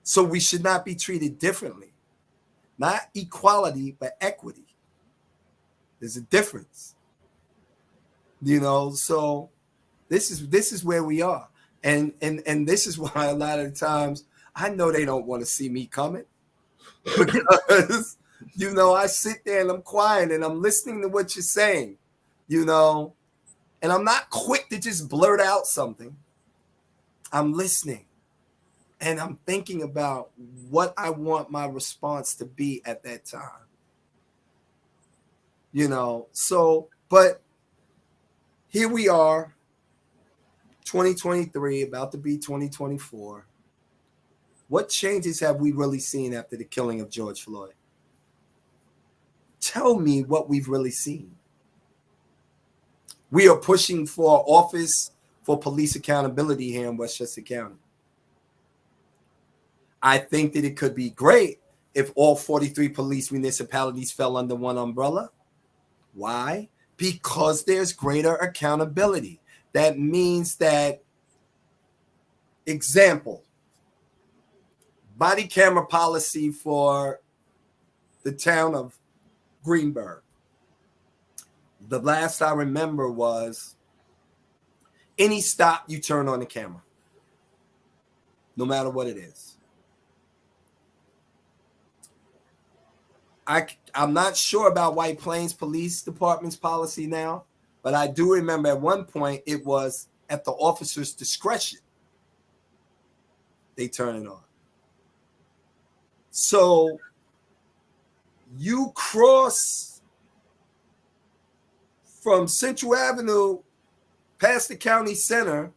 So we should not be treated differently. Not equality, but equity. There's a difference. So this is where we are. And this is why a lot of the times I know they don't want to see me coming, because I sit there and I'm quiet and I'm listening to what you're saying, and I'm not quick to just blurt out something. I'm listening and I'm thinking about what I want my response to be at that time. But here we are, 2023, about to be 2024. What changes have we really seen after the killing of George Floyd? Tell me what we've really seen. We are pushing for office for police accountability here in Westchester County. I think that it could be great if all 43 police municipalities fell under one umbrella. Why? Because there's greater accountability. That means that, example, body camera policy for the town of Greenburgh. The last I remember was any stop, you turn on the camera, no matter what it is. I'm not sure about White Plains Police Department's policy now, but I do remember at one point it was at the officer's discretion they turn it on. So you cross from Central Avenue past the county center,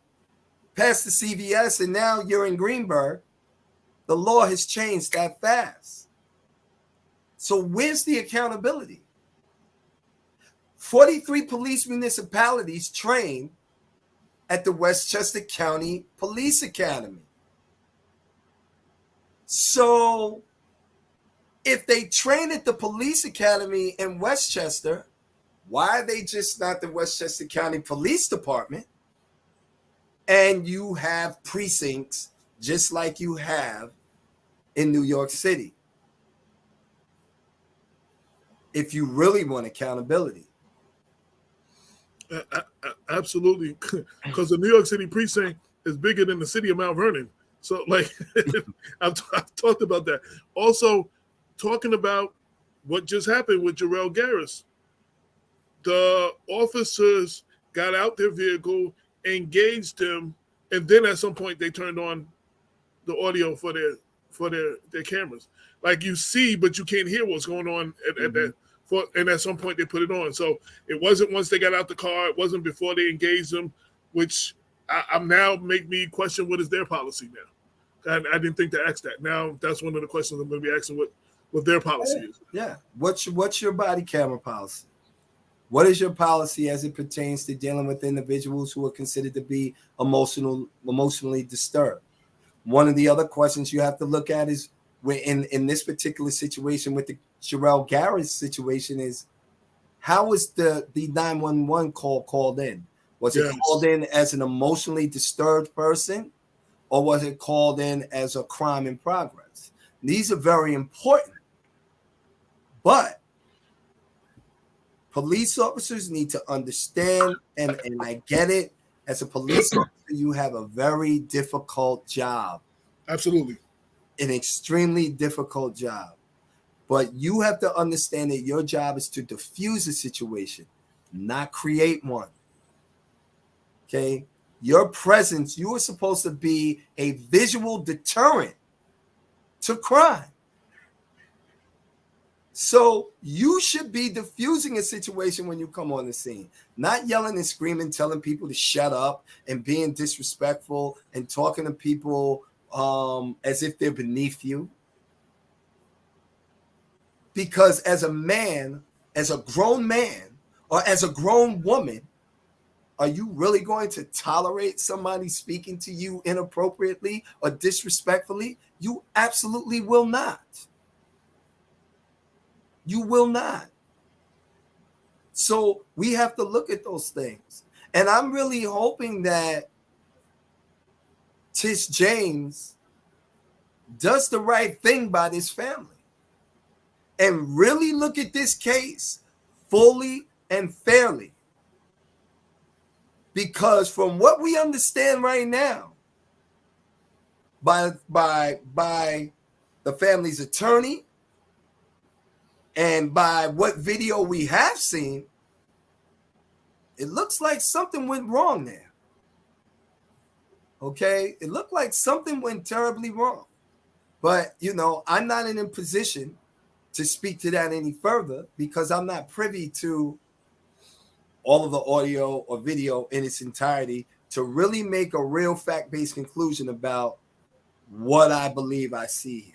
past the CVS, and now you're in Greenburgh. The law has changed that fast. So where's the accountability? 43 police municipalities train at the Westchester County Police Academy. So if they train at the police academy in Westchester, why are they just not the Westchester County Police Department? And you have precincts just like you have in New York City. If you really want accountability. Absolutely, because the New York City precinct is bigger than the city of Mount Vernon. So, I've talked about that. Also, talking about what just happened with Jarrell Garris. The officers got out their vehicle, engaged them, and then at some point they turned on the audio for their cameras. Like you see, but you can't hear what's going on at that. And at some point they put it on. So it wasn't once they got out the car. It wasn't before they engaged them, which I'm now make me question what is their policy now. I didn't think to ask that. Now that's one of the questions I'm going to be asking what their policy is. Yeah. What's your body camera policy? What is your policy as it pertains to dealing with individuals who are considered to be emotionally disturbed? One of the other questions you have to look at is in this particular situation with the Jarrell Garris situation is how was the 911 call called in? Was it called in as an emotionally disturbed person, or was it called in as a crime in progress? These are very important, but police officers need to understand, and I get it, as a police officer, you have a very difficult job. Absolutely. An extremely difficult job. But you have to understand that your job is to diffuse a situation, not create one. Okay? Your presence, you are supposed to be a visual deterrent to crime. So you should be diffusing a situation when you come on the scene, not yelling and screaming, telling people to shut up and being disrespectful and talking to people as if they're beneath you. Because as a man, as a grown man, or as a grown woman, are you really going to tolerate somebody speaking to you inappropriately or disrespectfully? You absolutely will not. You will not. So we have to look at those things. And I'm really hoping that Tish James does the right thing by this family and really look at this case fully and fairly. Because from what we understand right now, by the family's attorney and by what video we have seen, it looks like something went wrong there. Okay? It looked like something went terribly wrong. But, you know, I'm not in a position to speak to that any further because I'm not privy to all of the audio or video in its entirety to really make a real fact-based conclusion about what I believe I see here.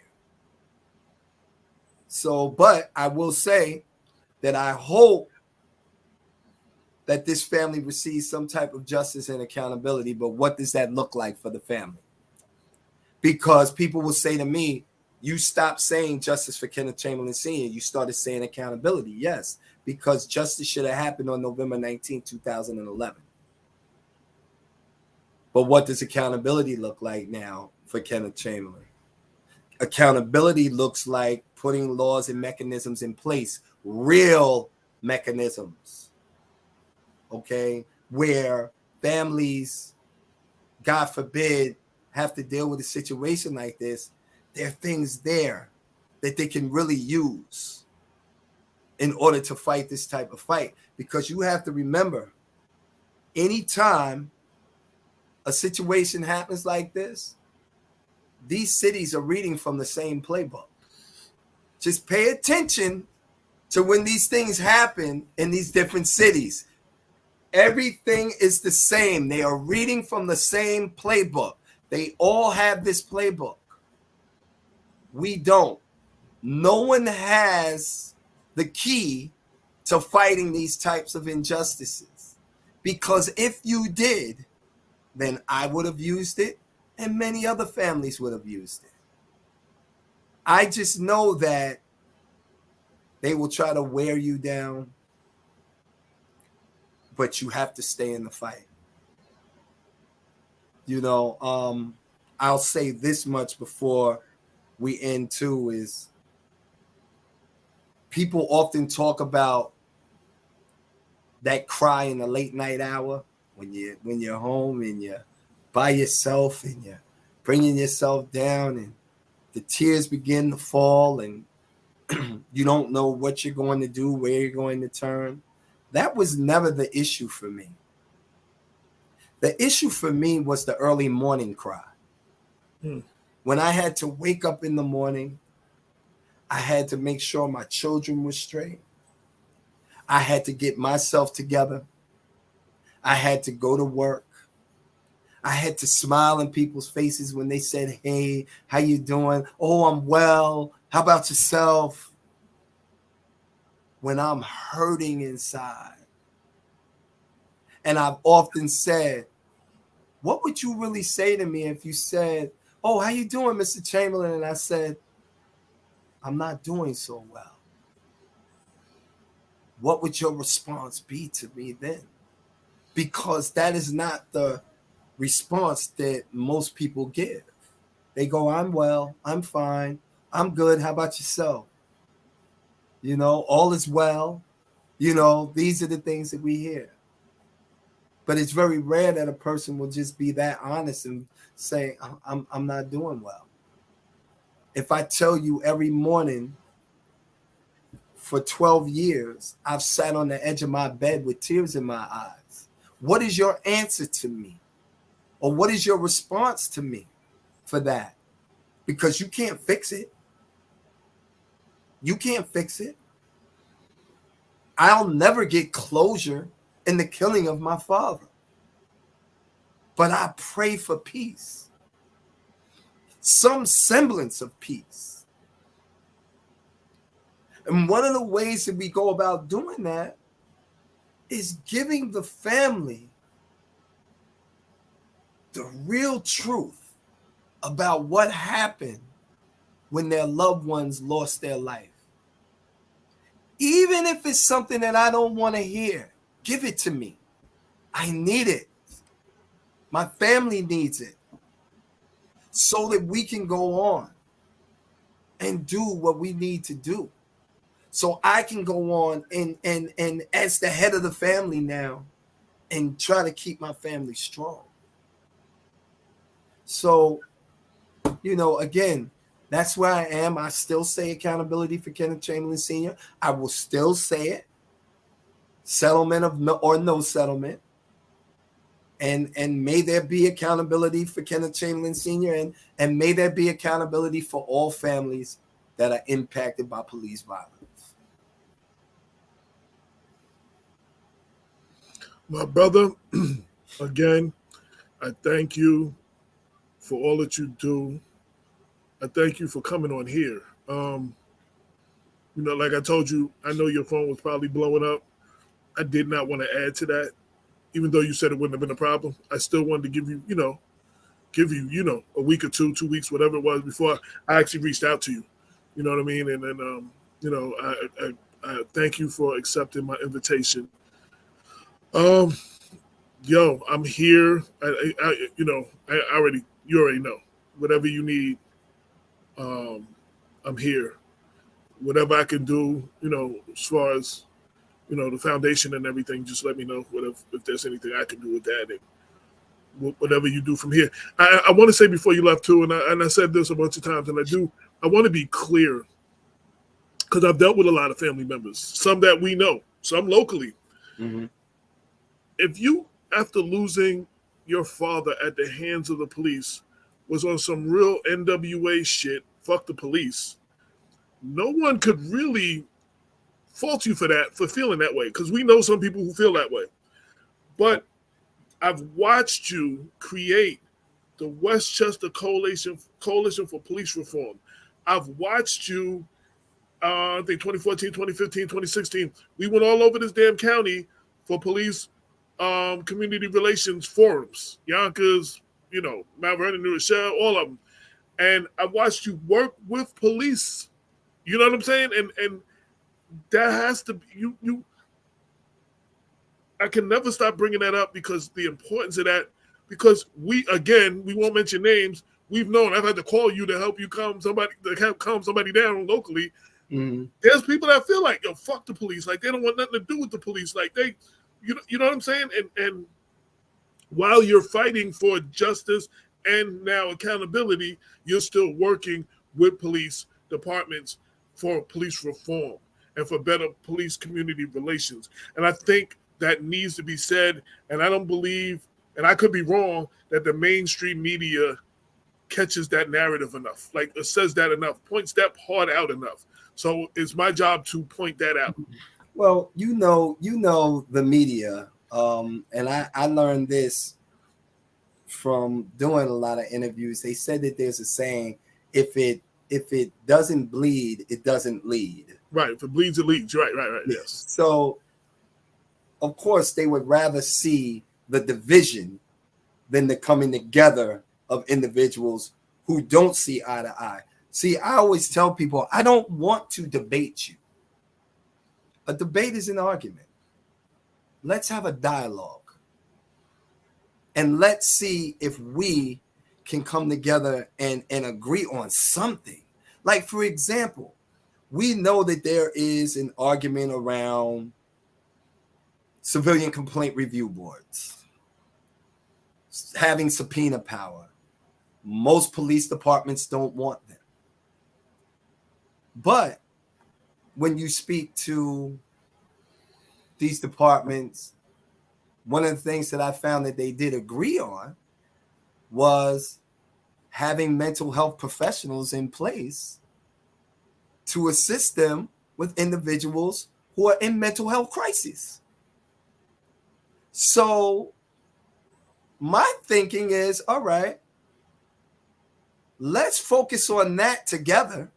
So, but I will say that I hope that this family receives some type of justice and accountability. But what does that look like for the family? Because people will say to me, you stopped saying justice for Kenneth Chamberlain Sr. You started saying accountability. Yes, because justice should have happened on November 19, 2011. But what does accountability look like now for Kenneth Chamberlain? Accountability looks like putting laws and mechanisms in place, real mechanisms, okay, where families, God forbid, have to deal with a situation like this. There are things there that they can really use in order to fight this type of fight. Because you have to remember, anytime a situation happens like this, these cities are reading from the same playbook. Just pay attention to when these things happen in these different cities. Everything is the same. They are reading from the same playbook. They all have this playbook. We don't. No one has the key to fighting these types of injustices. Because if you did, then I would have used it and many other families would have used it. I just know that they will try to wear you down, but you have to stay in the fight. You know, I'll say this much before we end too, is people often talk about that cry in the late night hour when you're home and you're by yourself and you're bringing yourself down and the tears begin to fall and you don't know what you're going to do, where you're going to turn. That was never the issue for me. The issue for me was the early morning cry. When I had to wake up in the morning, I had to make sure my children were straight. I had to get myself together. I had to go to work. I had to smile in people's faces when they said, hey, how you doing? Oh, I'm well. How about yourself? When I'm hurting inside. And I've often said, what would you really say to me if you said, oh, how you doing, Mr. Chamberlain? And I said, I'm not doing so well. What would your response be to me then? Because that is not the response that most people give. They go, I'm well, I'm fine, I'm good. How about yourself? You know, all is well. You know, these are the things that we hear. But it's very rare that a person will just be that honest and say, I'm not doing well. If I tell you every morning for 12 years, I've sat on the edge of my bed with tears in my eyes, what is your answer to me? Or what is your response to me for that? Because you can't fix it. You can't fix it. I'll never get closure in the killing of my father. But I pray for peace. Some semblance of peace. And one of the ways that we go about doing that is giving the family the real truth about what happened when their loved ones lost their life. Even if it's something that I don't want to hear, give it to me. I need it. My family needs it, so that we can go on and do what we need to do. So I can go on and as the head of the family now and try to keep my family strong. So, again, that's where I am. I still say accountability for Kenneth Chamberlain Sr. I will still say it. Settlement or no settlement. And may there be accountability for Kenneth Chamberlain Sr. and may there be accountability for all families that are impacted by police violence. My brother, again, I thank you for all that you do. I thank you for coming on here. Like I told you, I know your phone was probably blowing up. I did not want to add to that, even though you said it wouldn't have been a problem. I still wanted to give you, a week or 2 weeks, whatever it was, before I actually reached out to you. You know what I mean? And then, I thank you for accepting my invitation. I'm here. You already know. Whatever you need, I'm here. Whatever I can do, as far as, the foundation and everything, just let me know if there's anything I can do with that, and whatever you do from here. I want to say before you left too, and I said this a bunch of times, and I want to be clear, because I've dealt with a lot of family members, some that we know, some locally. Mm-hmm. If you, after losing your father at the hands of the police, was on some real NWA shit, fuck the police, no one could really fault you for that, for feeling that way, because we know some people who feel that way. But I've watched you create the Westchester Coalition for Police Reform. I've watched you, I think 2014, 2015, 2016, we went all over this damn county for police community relations forums. Yonkers, Mount Vernon, New Rochelle, all of them. And I watched you work with police. You know what I'm saying? And that has to be, I can never stop bringing that up, because the importance of that, because we won't mention names. We've known, I've had to call you to help you calm somebody down locally. Mm-hmm. There's people that feel like, yo, fuck the police. Like, they don't want nothing to do with the police. Like, you know what I'm saying? And while you're fighting for justice and now accountability, you're still working with police departments for police reform and for better police community relations. And I think that needs to be said. And I don't believe, and I could be wrong, that the mainstream media catches that narrative enough, like it says that enough, points that part out enough. So it's my job to point that out. Well, the media, and I learned this from doing a lot of interviews. They said that there's a saying: if it doesn't bleed, it doesn't lead. Right. If it bleeds, it leads. Right. Yes. So, of course, they would rather see the division than the coming together of individuals who don't see eye to eye. See, I always tell people, I don't want to debate you. A debate is an argument. Let's have a dialogue. And let's see if we can come together and agree on something. Like, for example, we know that there is an argument around civilian complaint review boards, having subpoena power. Most police departments don't want them. But when you speak to these departments, one of the things that I found that they did agree on was having mental health professionals in place to assist them with individuals who are in mental health crises. So my thinking is, all right, let's focus on that together.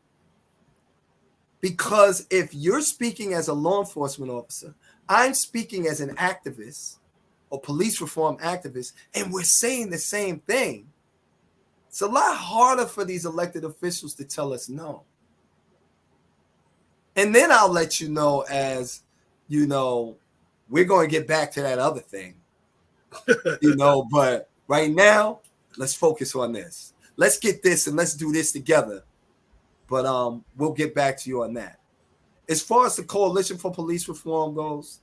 Because if you're speaking as a law enforcement officer, I'm speaking as an activist or police reform activist, and we're saying the same thing, it's a lot harder for these elected officials to tell us no. And then I'll let you know, as you know, we're going to get back to that other thing, but right now, let's focus on this. Let's get this and let's do this together. But we'll get back to you on that. As far as the Coalition for Police Reform goes,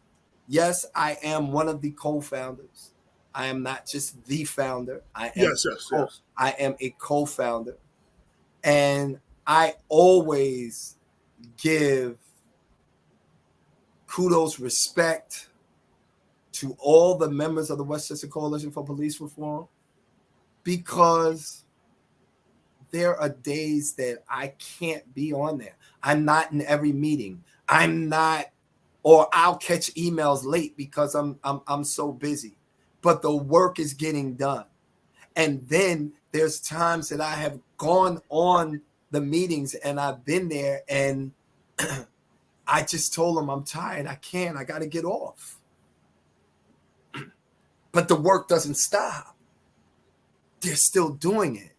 yes, I am one of the co-founders. I am not just the founder. I am a co-founder. And I always give kudos, respect to all the members of the Westchester Coalition for Police Reform, because there are days that I can't be on there. I'm not in every meeting. I'm not, or I'll catch emails late because I'm so busy. But the work is getting done. And then there's times that I have gone on the meetings and I've been there and I just told them I'm tired. I got to get off. But the work doesn't stop. They're still doing it.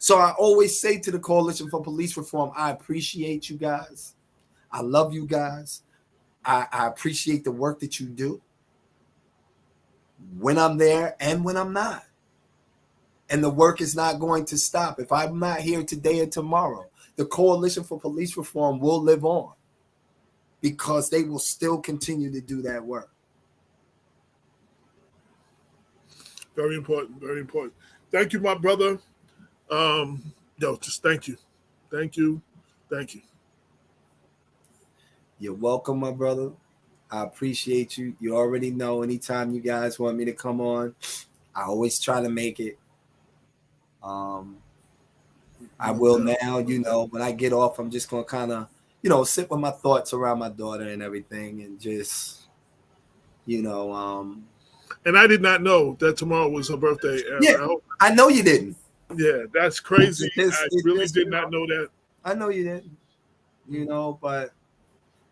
So I always say to the Coalition for Police Reform, I appreciate you guys. I love you guys. I appreciate the work that you do when I'm there and when I'm not. And the work is not going to stop. If I'm not here today or tomorrow, the Coalition for Police Reform will live on because they will still continue to do that work. Very important. Very important. Thank you, my brother. Just thank you. Thank you. Thank you. You're welcome, my brother. I appreciate you. You already know anytime you guys want me to come on, I always try to make it. I will now, when I get off, I'm just going to kind of, sit with my thoughts around my daughter and everything and just, And I did not know that tomorrow was her birthday. Yeah, I know you didn't. Yeah, that's crazy. I really did not know that. I know you didn't, but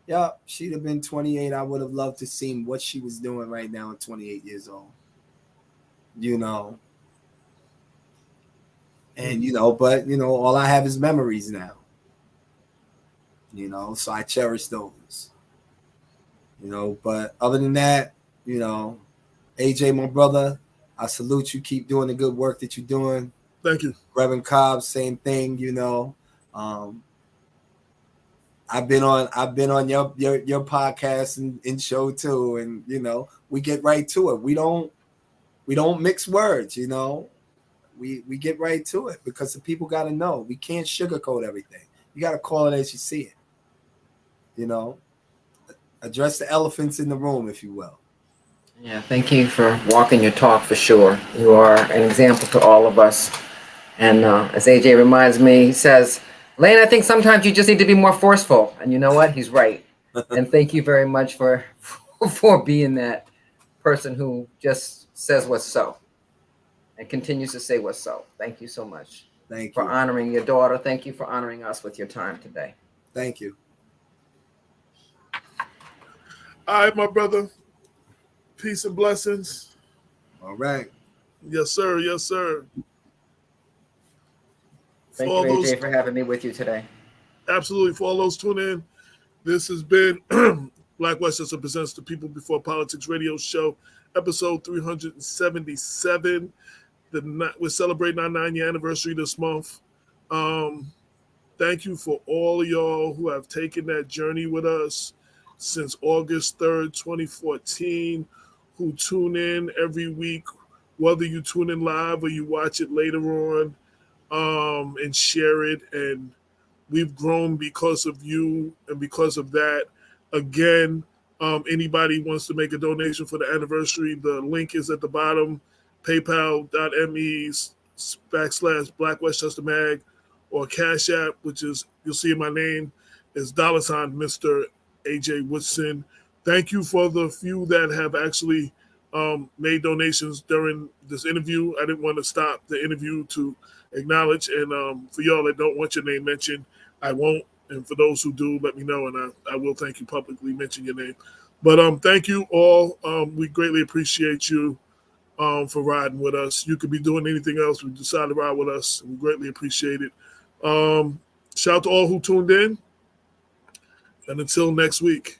yeah, she'd have been 28. I would have loved to see what she was doing right now at 28 years old. And, but, all I have is memories now. So I cherish those. But other than that, AJ, my brother, I salute you. Keep doing the good work that you're doing. Thank you. Reverend Cobb, same thing, I've been on your podcast and show too, and we get right to it. We don't mix words, we get right to it because the people got to know. We can't sugarcoat everything. You got to call it as you see it. Address the elephants in the room, if you will. Yeah, thank you for walking your talk for sure. You are an example to all of us. And as AJ reminds me, he says, Lane, I think sometimes you just need to be more forceful. And you know what? He's right. And thank you very much for being that person who just says what's so and continues to say what's so. Thank you so much. Thank you for honoring your daughter. Thank you for honoring us with your time today. Thank you. All right, my brother. Peace and blessings. All right. Yes, sir. Yes, sir. Thank you, AJ, for having me with you today. Absolutely. For all those tuning in, this has been Black Westchester Presents the People Before Politics radio show, episode 377. We're celebrating our 9-year anniversary this month. Thank you for all of y'all who have taken that journey with us since August 3rd, 2014, who tune in every week, whether you tune in live or you watch it later on, and share it. And we've grown because of you and because of that. Again, anybody wants to make a donation for the anniversary, the link is at the bottom, paypal.me/Black Westchester Mag, or Cash App, which is, you'll see in my name, is $ Mr. AJ Woodson. Thank you for the few that have actually made donations during this interview. I didn't want to stop the interview to acknowledge, and for y'all that don't want your name mentioned, I won't. And for those who do, let me know, and I will thank you publicly, mention your name. But thank you all. We greatly appreciate you for riding with us. You could be doing anything else. We decided to ride with us, and we greatly appreciate it. Shout out to all who tuned in, and until next week.